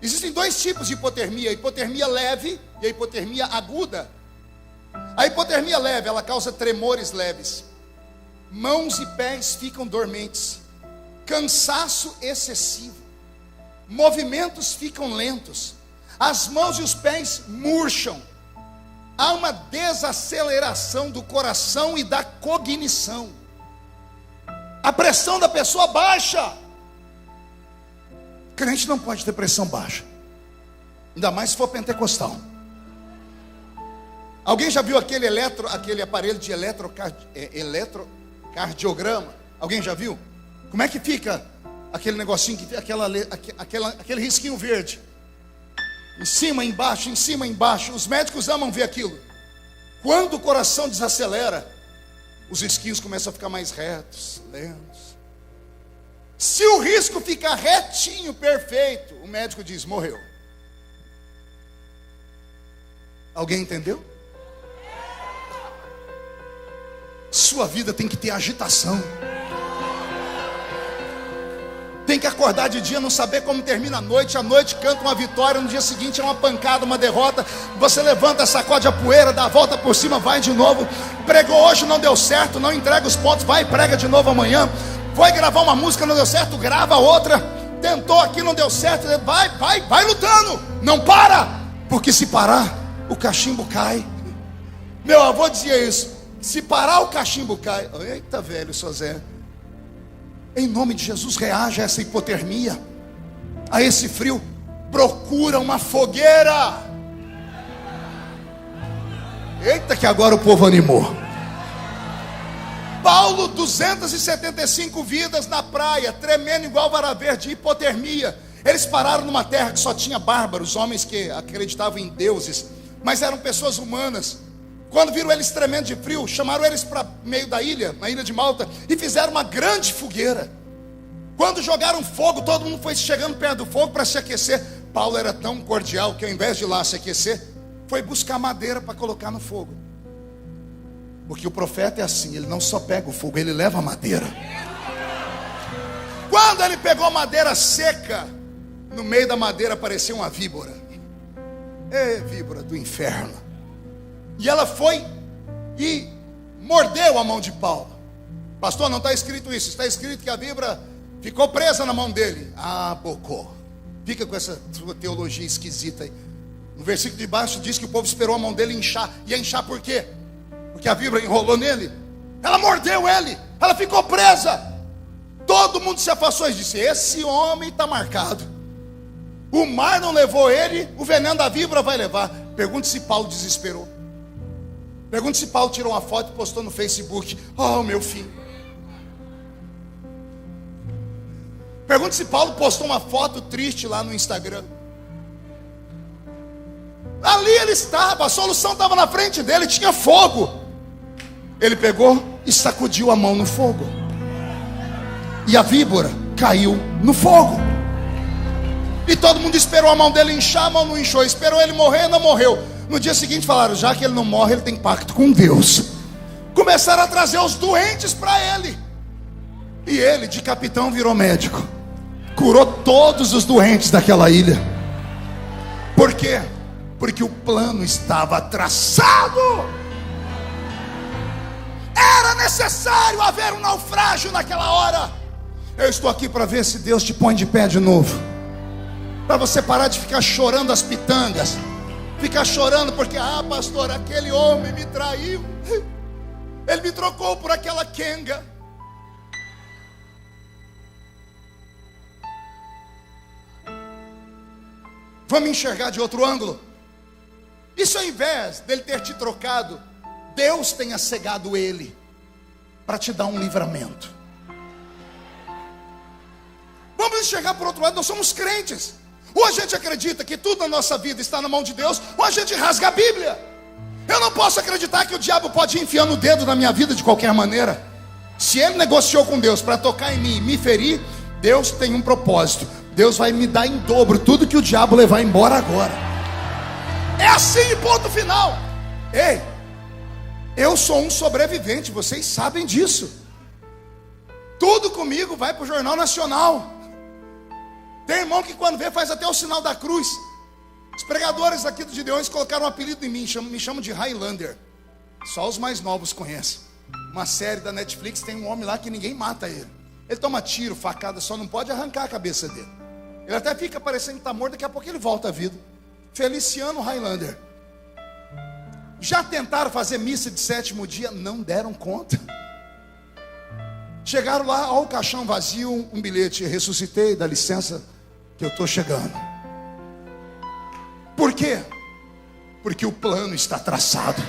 Existem dois tipos de hipotermia: a hipotermia leve e a hipotermia aguda. A hipotermia leve, ela causa tremores leves, mãos e pés ficam dormentes, cansaço excessivo, movimentos ficam lentos, as mãos e os pés murcham, há uma desaceleração do coração e da cognição, a pressão da pessoa baixa. Crente não pode ter pressão baixa, ainda mais se for pentecostal. Alguém já viu aquele aparelho de eletrocardiograma? Alguém já viu? Como é que fica aquele negocinho, aquele risquinho verde? Em cima, embaixo. Os médicos amam ver aquilo. Quando o coração desacelera, os risquinhos começam a ficar mais retos, lentos. Se o risco ficar retinho, perfeito, o médico diz, morreu. Alguém entendeu? Sua vida tem que ter agitação. Tem que acordar de dia, não saber como termina a noite canta uma vitória, no dia seguinte é uma pancada, uma derrota. Você levanta, sacode a poeira, dá a volta por cima, vai de novo. Pregou hoje, não deu certo, não entrega os pontos, vai e prega de novo amanhã. Foi gravar uma música, não deu certo, grava outra. Tentou aqui, não deu certo. Vai lutando. Não para, porque se parar, o cachimbo cai. Meu avô dizia isso: se parar, o cachimbo cai. Eita, velho, só Zé. Em nome de Jesus, reaja a essa hipotermia, a esse frio. Procura uma fogueira. Eita, que agora o povo animou. Paulo, 275 vidas na praia, tremendo igual vara verde, hipotermia. Eles pararam numa terra que só tinha bárbaros, homens que acreditavam em deuses, mas eram pessoas humanas. Quando viram eles tremendo de frio, chamaram eles para meio da ilha, na ilha de Malta, e fizeram uma grande fogueira. Quando jogaram fogo, todo mundo foi chegando perto do fogo para se aquecer. Paulo era tão cordial que ao invés de ir lá se aquecer, foi buscar madeira para colocar no fogo. Porque o profeta é assim, ele não só pega o fogo, ele leva a madeira. Quando ele pegou a madeira seca, no meio da madeira apareceu uma víbora. Víbora do inferno. E ela foi e mordeu a mão de Paulo. Pastor, não está escrito isso. Está escrito que a víbora ficou presa na mão dele. Bocô. Fica com essa sua teologia esquisita aí. No versículo de baixo diz que o povo esperou a mão dele inchar. Ia inchar por quê? Porque a víbora enrolou nele. Ela mordeu ele. Ela ficou presa. Todo mundo se afastou e disse: esse homem está marcado. O mar não levou ele, o veneno da víbora vai levar. Pergunte se Paulo desesperou. Pergunte se Paulo tirou uma foto e postou no Facebook: oh, meu fim. Pergunte se Paulo postou uma foto triste lá no Instagram. Ali ele estava, a solução estava na frente dele, tinha fogo. Ele pegou e sacudiu a mão no fogo, e a víbora caiu no fogo. E todo mundo esperou a mão dele inchar, a mão não inchou. Esperou ele morrer, não morreu. No dia seguinte falaram: já que ele não morre, ele tem pacto com Deus. Começaram a trazer os doentes para ele. E ele, de capitão, virou médico. Curou todos os doentes daquela ilha. Por quê? Porque o plano estava traçado. Era necessário haver um naufrágio naquela hora. Eu estou aqui para ver se Deus te põe de pé de novo, para você parar de ficar chorando as pitangas. Ficar chorando porque: pastor, aquele homem me traiu. Ele me trocou por aquela quenga. Vamos enxergar de outro ângulo. E se ao invés dele ter te trocado, Deus tenha cegado ele para te dar um livramento? Vamos enxergar por outro lado. Nós somos crentes. Ou a gente acredita que tudo na nossa vida está na mão de Deus, ou a gente rasga a Bíblia. Eu não posso acreditar que o diabo pode ir enfiando o dedo na minha vida de qualquer maneira. Se ele negociou com Deus para tocar em mim e me ferir, Deus tem um propósito. Deus vai me dar em dobro tudo que o diabo levar embora agora. É assim, ponto final. Ei, eu sou um sobrevivente, vocês sabem disso. Tudo comigo vai para o Jornal Nacional. Tem irmão que quando vê faz até o sinal da cruz. Os pregadores aqui do Gideões colocaram um apelido em mim, me chamam de Highlander. Só os mais novos conhecem. Uma série da Netflix, tem um homem lá que ninguém mata ele. Ele toma tiro, facada, só não pode arrancar a cabeça dele. Ele até fica parecendo que está morto, daqui a pouco ele volta à vida. Feliciano Highlander. Já tentaram fazer missa de 7º dia, não deram conta. Chegaram lá, ó, o caixão vazio, um bilhete: ressuscitei, dá licença que eu estou chegando. Por quê? Porque o plano está traçado.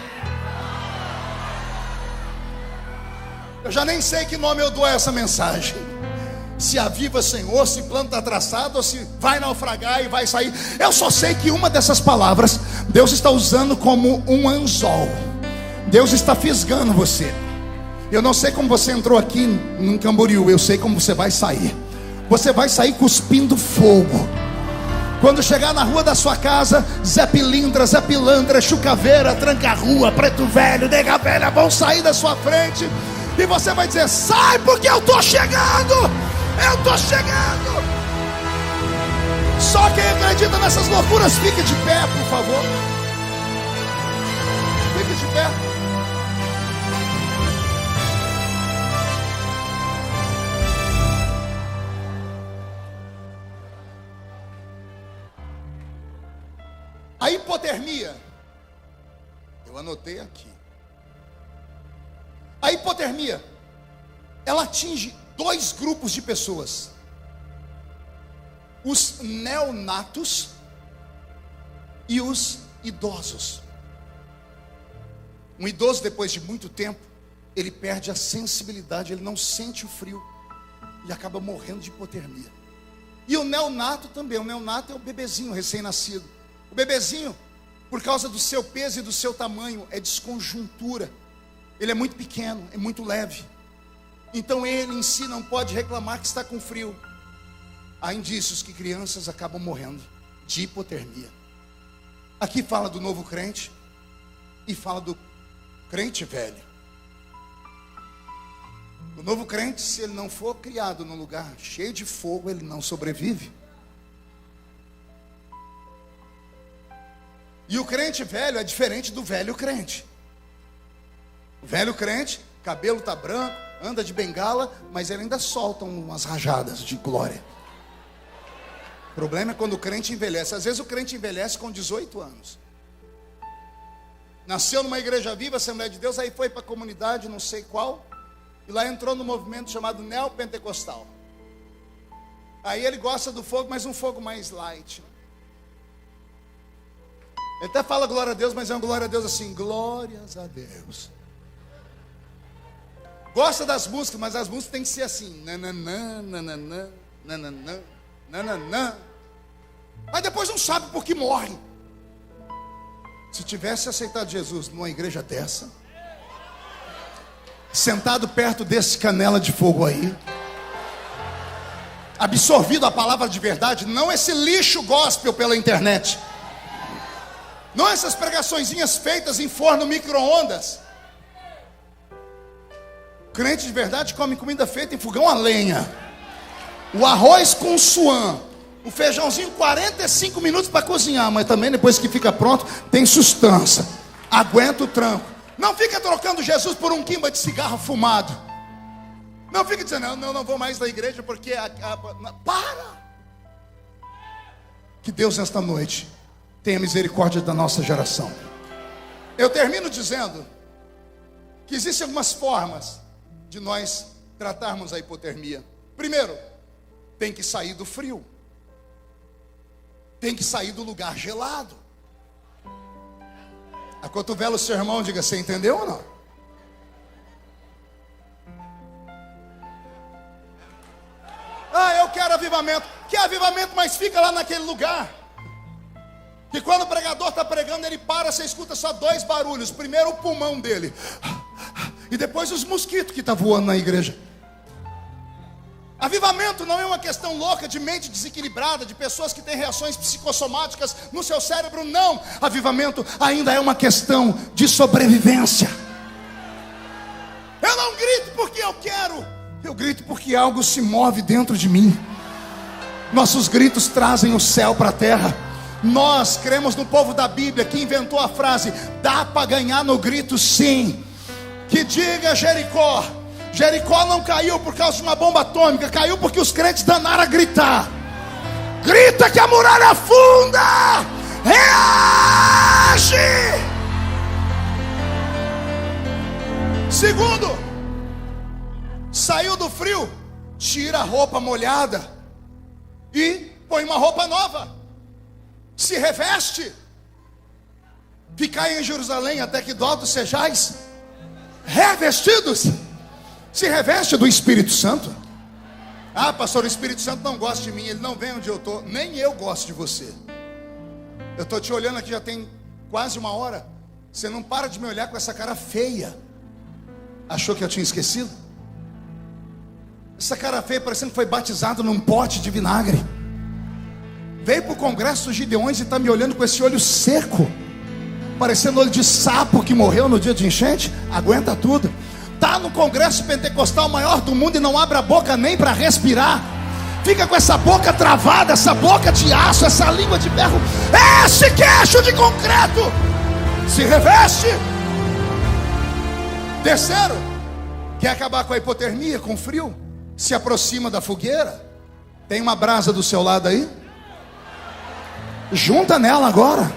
Eu já nem sei que nome eu dou a essa mensagem. Se aviva, Senhor, se plano está traçado, ou se vai naufragar e vai sair. Eu só sei que uma dessas palavras Deus está usando como um anzol. Deus está fisgando você. Eu não sei como você entrou aqui em Camboriú, eu sei como você vai sair. Você vai sair cuspindo fogo. Quando chegar na rua da sua casa, Zé Pilindra, Zé Pilantra, Chucaveira, Tranca-Rua, Preto Velho, Nega Velha vão sair da sua frente. E você vai dizer: sai, porque eu estou chegando. Eu estou chegando. Só quem acredita nessas loucuras, fique de pé, por favor. Fique de pé. A hipotermia, eu anotei aqui. A hipotermia, ela atinge dois grupos de pessoas: os neonatos e os idosos. Um idoso, depois de muito tempo, ele perde a sensibilidade, ele não sente o frio e acaba morrendo de hipotermia. E o neonato também. O neonato é o bebezinho recém-nascido. O bebezinho, por causa do seu peso e do seu tamanho, é desconjuntura. Ele é muito pequeno, é muito leve. Então ele em si não pode reclamar que está com frio. Há indícios que crianças acabam morrendo de hipotermia. Aqui fala do novo crente e fala do crente velho. O novo crente, se ele não for criado num lugar cheio de fogo, ele não sobrevive. E o crente velho é diferente do velho crente. O velho crente, cabelo está branco, anda de bengala, mas ele ainda solta umas rajadas de glória. O problema é quando o crente envelhece. Às vezes o crente envelhece com 18 anos. Nasceu numa igreja viva, Assembleia de Deus, aí foi para a comunidade, não sei qual, e lá entrou no movimento chamado neopentecostal. Aí ele gosta do fogo, mas um fogo mais light. Ele até fala glória a Deus, mas é uma glória a Deus assim, glórias a Deus. Gosta das músicas, mas as músicas têm que ser assim, nananã, nananã, nananã, nananã. Mas depois não sabe por que morre. Se tivesse aceitado Jesus numa igreja dessa, sentado perto desse canela de fogo aí, absorvido a palavra de verdade, não esse lixo gospel pela internet, não essas pregaçõezinhas feitas em forno micro-ondas. Crente de verdade come comida feita em fogão a lenha. O arroz com suã, o feijãozinho 45 minutos para cozinhar, mas também depois que fica pronto tem sustância, aguenta o tranco. Não fica trocando Jesus por um quimba de cigarro fumado. Não fica dizendo, não vou mais na igreja porque para. Que Deus nesta noite tenha misericórdia da nossa geração. Eu termino dizendo que existem algumas formas de nós tratarmos a hipotermia. Primeiro, tem que sair do frio. Tem que sair do lugar gelado. Acotovela o seu irmão, diga, você entendeu ou não? Eu quero avivamento. Que avivamento, mas fica lá naquele lugar. Que quando o pregador está pregando, ele para, você escuta só dois barulhos. Primeiro o pulmão dele, e depois os mosquitos que estão voando na igreja. Avivamento não é uma questão louca de mente desequilibrada, de pessoas que têm reações psicossomáticas no seu cérebro, não. Avivamento ainda é uma questão de sobrevivência. Eu não grito porque eu quero, eu grito porque algo se move dentro de mim. Nossos gritos trazem o céu para a terra. Nós cremos no povo da Bíblia que inventou a frase, dá para ganhar no grito sim. Que diga Jericó. Jericó não caiu por causa de uma bomba atômica, caiu porque os crentes danaram a gritar. Grita que a muralha afunda. Reage. Segundo, saiu do frio, tira a roupa molhada e põe uma roupa nova. Se reveste. Ficai em Jerusalém até que do alto sejais revestidos. Se reveste do Espírito Santo. Ah, pastor, o Espírito Santo não gosta de mim, ele não vem onde eu estou. Nem eu gosto de você. Eu estou te olhando aqui já tem quase uma hora. Você não para de me olhar com essa cara feia. Achou que eu tinha esquecido? Essa cara feia parecendo que foi batizado num pote de vinagre. Veio para o congresso dos Gideões e está me olhando com esse olho seco, parecendo olho de sapo que morreu no dia de enchente. Aguenta tudo. Está no congresso pentecostal maior do mundo e não abre a boca nem para respirar. Fica com essa boca travada, essa boca de aço, essa língua de ferro, esse queixo de concreto. Se reveste. Terceiro, quer acabar com a hipotermia, com frio? Se aproxima da fogueira. Tem uma brasa do seu lado aí? Junta nela agora.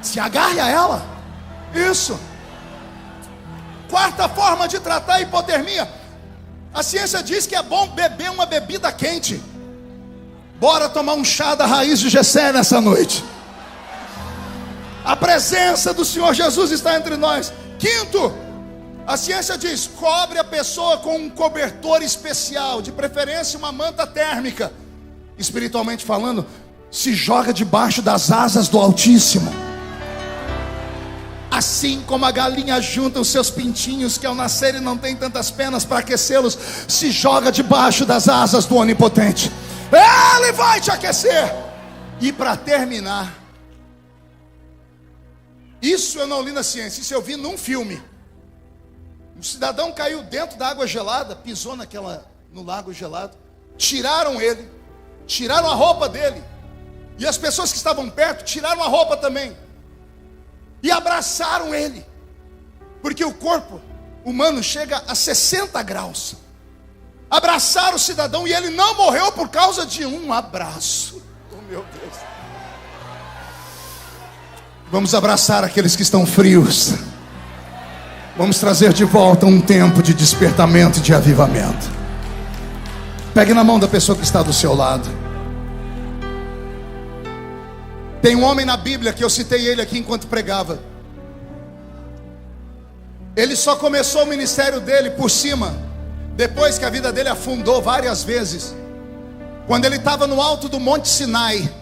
Se agarre a ela. Isso. Quarta forma de tratar a hipotermia. A ciência diz que é bom beber uma bebida quente. Bora tomar um chá da raiz de Jessé nessa noite. A presença do Senhor Jesus está entre nós. Quinto, a ciência diz: cobre a pessoa com um cobertor especial, de preferência uma manta térmica. Espiritualmente falando, se joga debaixo das asas do Altíssimo. Assim como a galinha junta os seus pintinhos, que ao nascerem não tem tantas penas para aquecê-los, se joga debaixo das asas do Onipotente. Ele vai te aquecer. E para terminar, isso eu não li na ciência, isso eu vi num filme. O cidadão caiu dentro da água gelada, pisou no lago gelado, tiraram ele, tiraram a roupa dele, e as pessoas que estavam perto tiraram a roupa também, e abraçaram ele, porque o corpo humano chega a 60 graus. Abraçaram o cidadão e ele não morreu por causa de um abraço. Oh, meu Deus. Vamos abraçar aqueles que estão frios. Vamos trazer de volta um tempo de despertamento e de avivamento. Pegue na mão da pessoa que está do seu lado. Tem um homem na Bíblia que eu citei ele aqui enquanto pregava. Ele só começou o ministério dele por cima, depois que a vida dele afundou várias vezes. Quando ele estava no alto do Monte Sinai,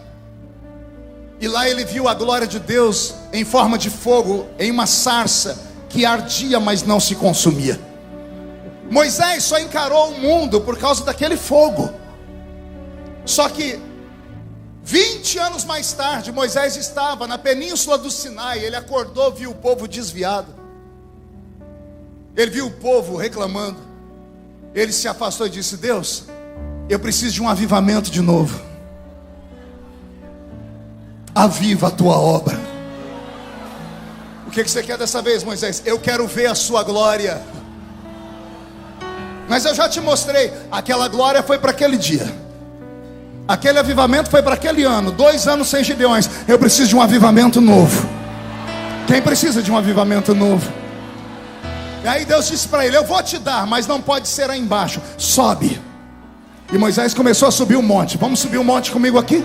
e lá ele viu a glória de Deus em forma de fogo, em uma sarça que ardia, mas não se consumia. Moisés só encarou o mundo por causa daquele fogo. Só que 20 anos mais tarde, Moisés estava na península do Sinai. Ele acordou, viu o povo desviado, ele viu o povo reclamando. Ele se afastou e disse: Deus, eu preciso de um avivamento de novo. Aviva a tua obra. O que você quer dessa vez, Moisés? Eu quero ver a sua glória. Mas eu já te mostrei. Aquela glória foi para aquele dia. Aquele avivamento foi para aquele ano. 2 anos sem Gideões. Eu preciso de um avivamento novo. Quem precisa de um avivamento novo? E aí Deus disse para ele: eu vou te dar, mas não pode ser aí embaixo. Sobe. E Moisés começou a subir o monte. Vamos subir o monte comigo aqui?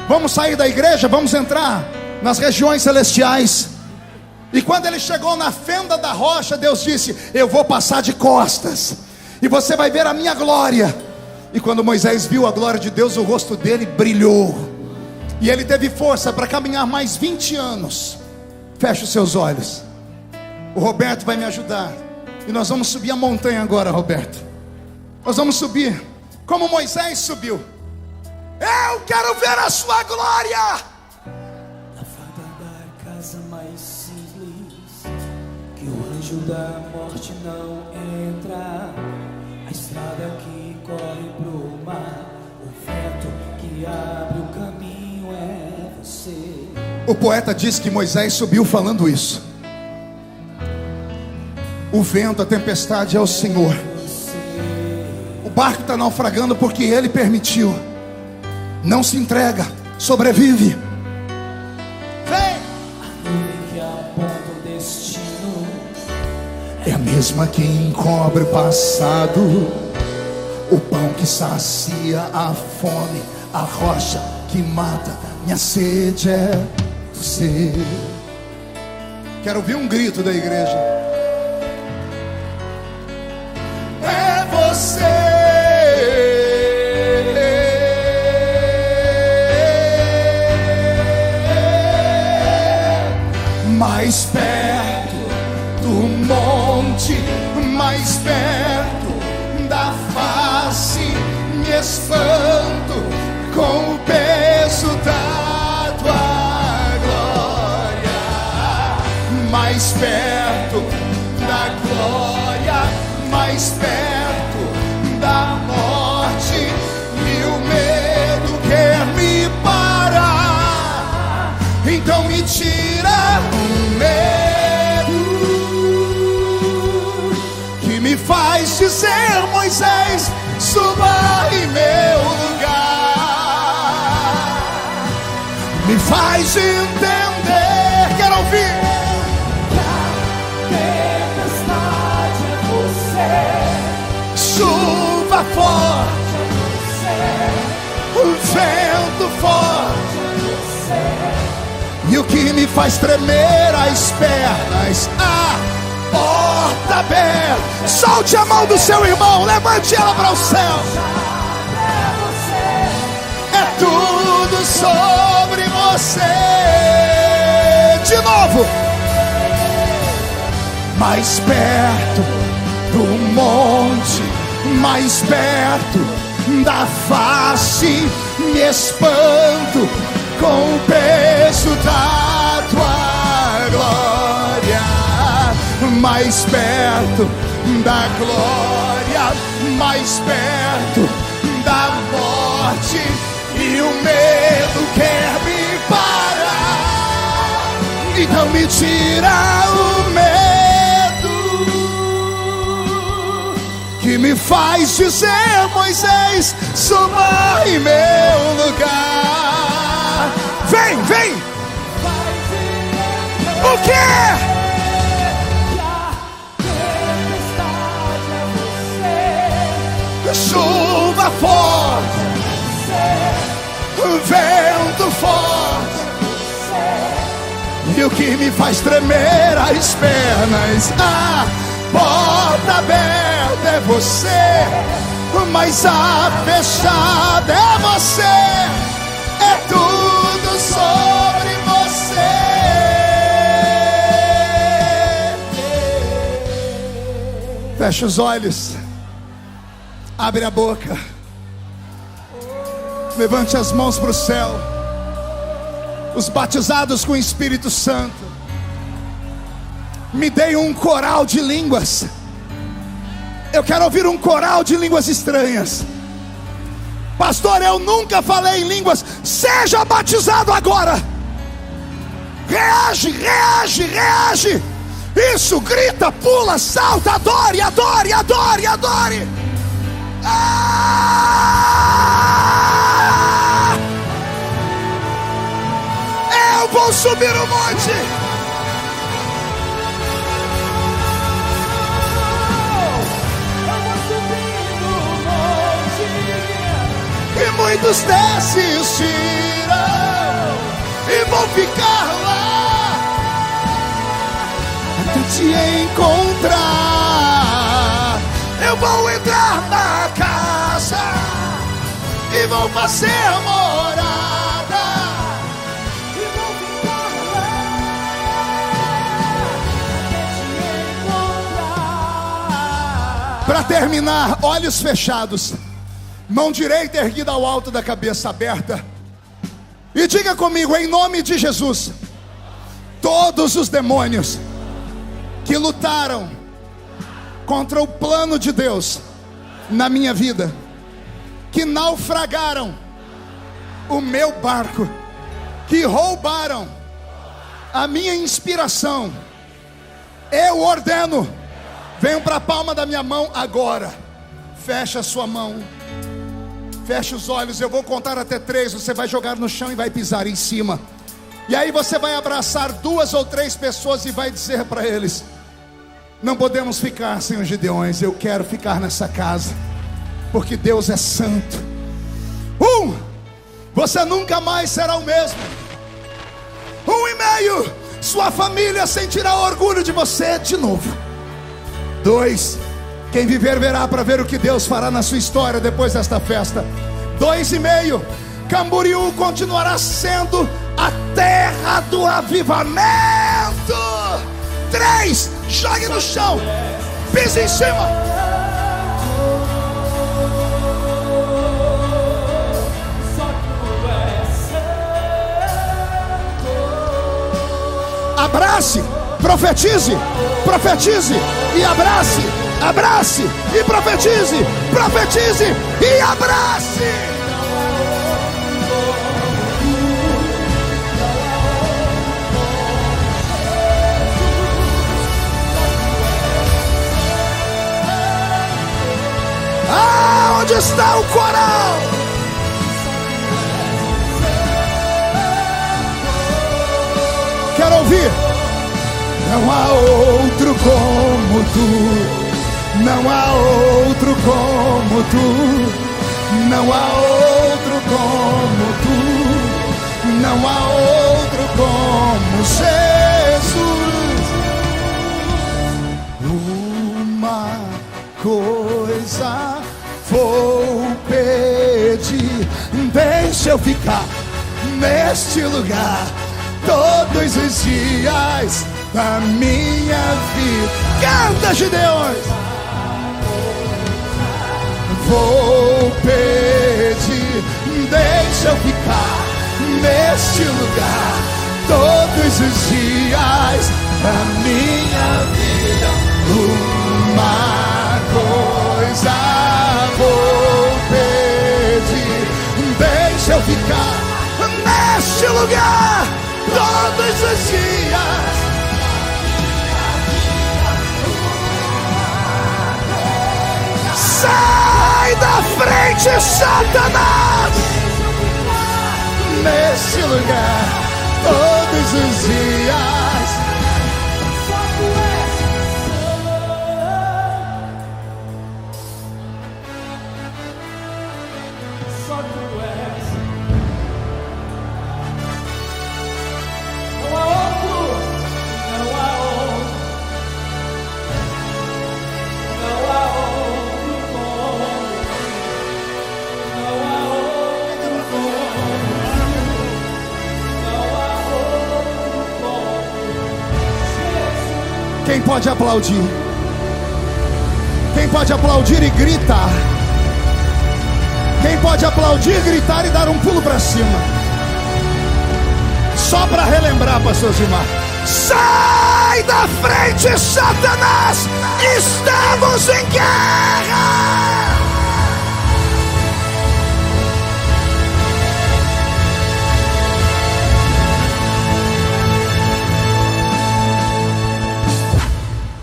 Vamos sair da igreja, vamos entrar nas regiões celestiais. E quando ele chegou na fenda da rocha, Deus disse: eu vou passar de costas, e você vai ver a minha glória. E quando Moisés viu a glória de Deus, o rosto dele brilhou, e ele teve força para caminhar mais 20 anos. Feche os seus olhos. O Roberto vai me ajudar, e nós vamos subir a montanha agora, Roberto. Nós vamos subir como Moisés subiu. Eu quero ver a sua glória. Na fada da casa mais simples, que o anjo da morte não entra. A estrada que corre pro mar, o vento que abre o caminho é você. O poeta diz que Moisés subiu falando isso. O vento, a tempestade é o Senhor. O barco está naufragando porque Ele permitiu. Não se entrega, sobrevive. Vem! A nuvem que aponta o destino é a mesma que encobre o passado. O pão que sacia a fome, a rocha que mata minha sede é você. Quero ouvir um grito da igreja. É você. Mais perto do monte, mais perto da face, me espanto com o peso da tua glória. Mais perto da glória, mais perto da morte, e o medo quer me parar. Então me tira o medo que me faz dizer: Moisés, suba em meu lugar. me faz entender. Quero ouvir. Tempestade é você, Chuva forte, vento forte, e o que me faz tremer as pernas, a porta aberta. Solte a mão do seu irmão, levante ela para o céu. É tudo sobre você. De novo. Mais perto do monte, mais perto da face, me espanto com o peso da tua glória. Mais perto da glória, mais perto da morte, e o medo quer me parar. Então me tira o medo que me faz dizer: Moisés, suba em meu lugar. Vem, vem. O quê? Chuva forte, vento forte, e o que me faz tremer as pernas, a porta aberta é você, mas a fechada é você. É tudo sobre você. Fecha os olhos. Abre a boca. Levante as mãos para o céu. Os batizados com o Espírito Santo, me deem um coral de línguas. Eu quero ouvir um coral de línguas estranhas. Pastor, eu nunca falei em línguas. Seja batizado agora. Reage, reage, reage. Isso, grita, pula, salta, adore, adore, adore, adore. Eu vou subir o monte. E muitos desistirão e vão ficar lá até te encontrar. Eu vou entrar na casa e vou fazer morada e vou ficar lá até te encontrar. Para terminar, olhos fechados, mão direita erguida ao alto da cabeça aberta, e diga comigo, em nome de Jesus: todos os demônios que lutaram contra o plano de Deus na minha vida, que naufragaram o meu barco, que roubaram a minha inspiração, eu ordeno, venham para a palma da minha mão agora. Fecha a sua mão, feche os olhos. Eu vou contar até 3. Você vai jogar no chão e vai pisar em cima. E aí você vai abraçar 2 ou 3 pessoas e vai dizer para eles: não podemos ficar sem os Gideões. Eu quero ficar nessa casa, porque Deus é santo. 1, você nunca mais será o mesmo. 1,5, sua família sentirá orgulho de você de novo. 2, quem viver verá para ver o que Deus fará na sua história depois desta festa. 2,5, Camboriú continuará sendo a terra do avivamento. 3, jogue no chão, pise em cima. Abrace, profetize, profetize e abrace. Abrace e profetize, profetize e abrace. Onde está o coral? Não há outro como tu, não há outro como tu, não há outro como tu, não há outro como Jesus. Uma coisa vou pedir, deixa eu ficar neste lugar todos os dias da minha vida. Canta, Gideões! Vou pedir, deixa eu ficar neste lugar todos os dias da minha vida. Uma coisa vou pedir, deixa eu ficar neste lugar todos os dias. Sai da frente, Satanás! Neste lugar todos os dias. Quem pode aplaudir? Quem pode aplaudir e gritar? Quem pode aplaudir, gritar e dar um pulo para cima? Só para relembrar, pastor Gilmar. Sai da frente, Satanás! Estamos em guerra!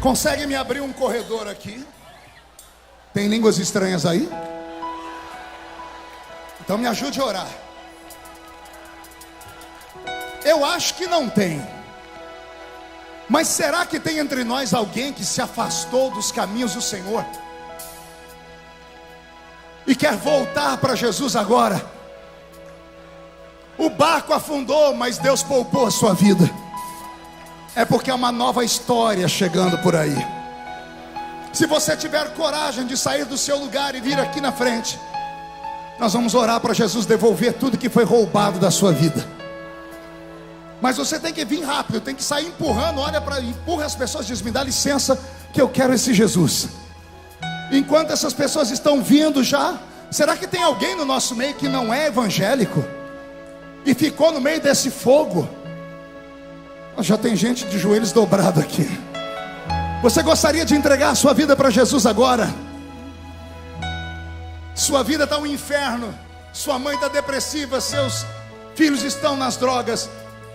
Consegue me abrir um corredor aqui? Tem línguas estranhas aí? Então me ajude a orar. Eu acho que não tem. Mas será que tem entre nós alguém que se afastou dos caminhos do Senhor e quer voltar para Jesus agora? O barco afundou, mas Deus poupou a sua vida. É porque é uma nova história chegando por aí. Se você tiver coragem de sair do seu lugar e vir aqui na frente, nós vamos orar para Jesus devolver tudo que foi roubado da sua vida. Mas você tem que vir rápido, tem que sair empurrando. Olha para, empurra as pessoas, diz: me dá licença que eu quero esse Jesus. Enquanto essas pessoas estão vindo já, será que tem alguém no nosso meio que não é evangélico e ficou no meio desse fogo? Já tem gente de joelhos dobrados aqui. Você gostaria de entregar a sua vida para Jesus agora? Sua vida está um inferno. Sua mãe está depressiva, seus filhos estão nas drogas,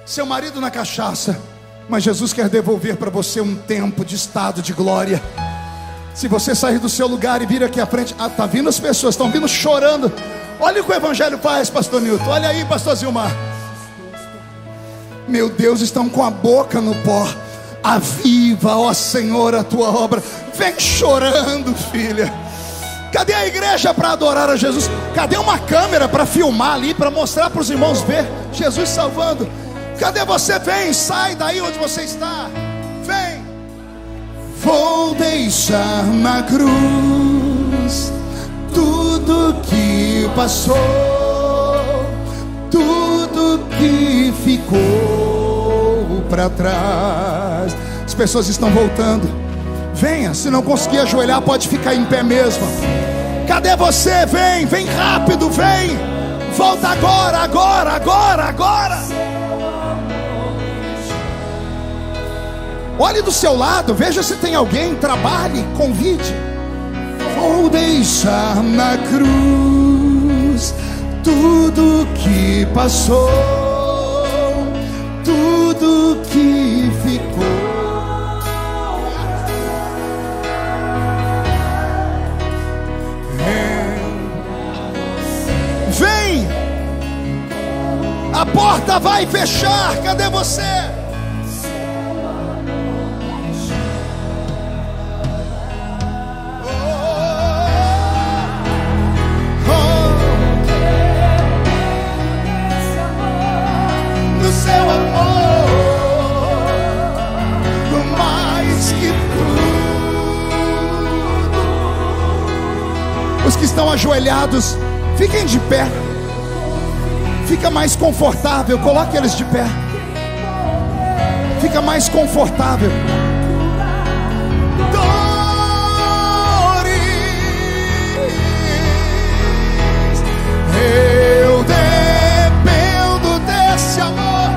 seu marido na cachaça. Mas Jesus quer devolver para você um tempo de estado de glória. Se você sair do seu lugar e vir aqui à frente, tá vindo as pessoas, estão vindo chorando. Olha o que o evangelho faz, pastor Nilton. Olha aí, pastor Zilmar. Meu Deus, estão com a boca no pó. Aviva, ó Senhor, a tua obra. Vem chorando, filha. Cadê a igreja para adorar a Jesus? Cadê uma câmera para filmar ali, para mostrar para os irmãos ver Jesus salvando? Cadê você? Vem, sai daí onde você está. Vem. Vou deixar na cruz tudo que passou, tudo que ficou para trás. As pessoas estão voltando. Venha, se não conseguir ajoelhar, pode ficar em pé mesmo. Cadê você? Vem, vem rápido, vem. Volta agora, agora, agora, agora. Olhe do seu lado, veja se tem alguém, trabalhe, convide. Vou deixar na cruz tudo que passou, tudo que ficou. Vem! A porta vai fechar, cadê você? ajoelhados, fiquem de pé. Fica mais confortável, coloque eles de pé. Fica mais confortável. Dores, eu dependo desse amor.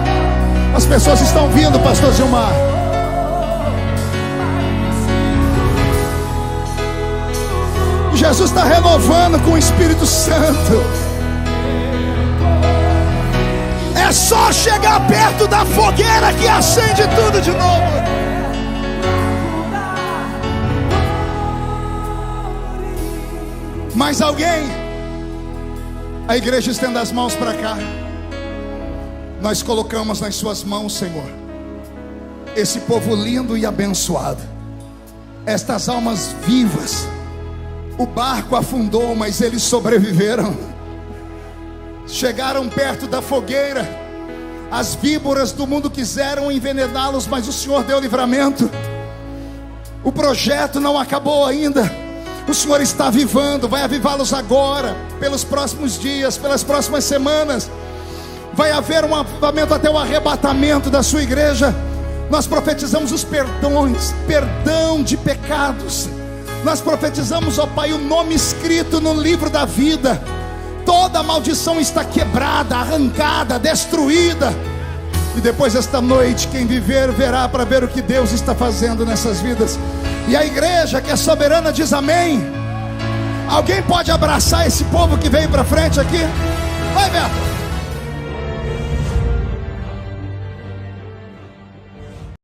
As pessoas estão vindo, pastor Gilmar. Jesus está renovando com o Espírito Santo. É só chegar perto da fogueira que acende tudo de novo. Mais alguém? A igreja estenda as mãos para cá. Nós colocamos nas suas mãos, Senhor, esse povo lindo e abençoado, estas almas vivas. O barco afundou, mas eles sobreviveram. Chegaram perto da fogueira. As víboras do mundo quiseram envenená-los, mas o Senhor deu livramento. O projeto não acabou ainda. O Senhor está avivando, vai avivá-los agora, pelos próximos dias, pelas próximas semanas. Vai haver um avivamento até o arrebatamento da sua igreja. Nós profetizamos os perdões, perdão de pecados. Nós profetizamos, ó Pai, o nome escrito no livro da vida. Toda maldição está quebrada, arrancada, destruída. E depois desta noite, quem viver verá para ver o que Deus está fazendo nessas vidas. E a igreja que é soberana diz amém. Alguém pode abraçar esse povo que veio para frente aqui? Vai, Beto.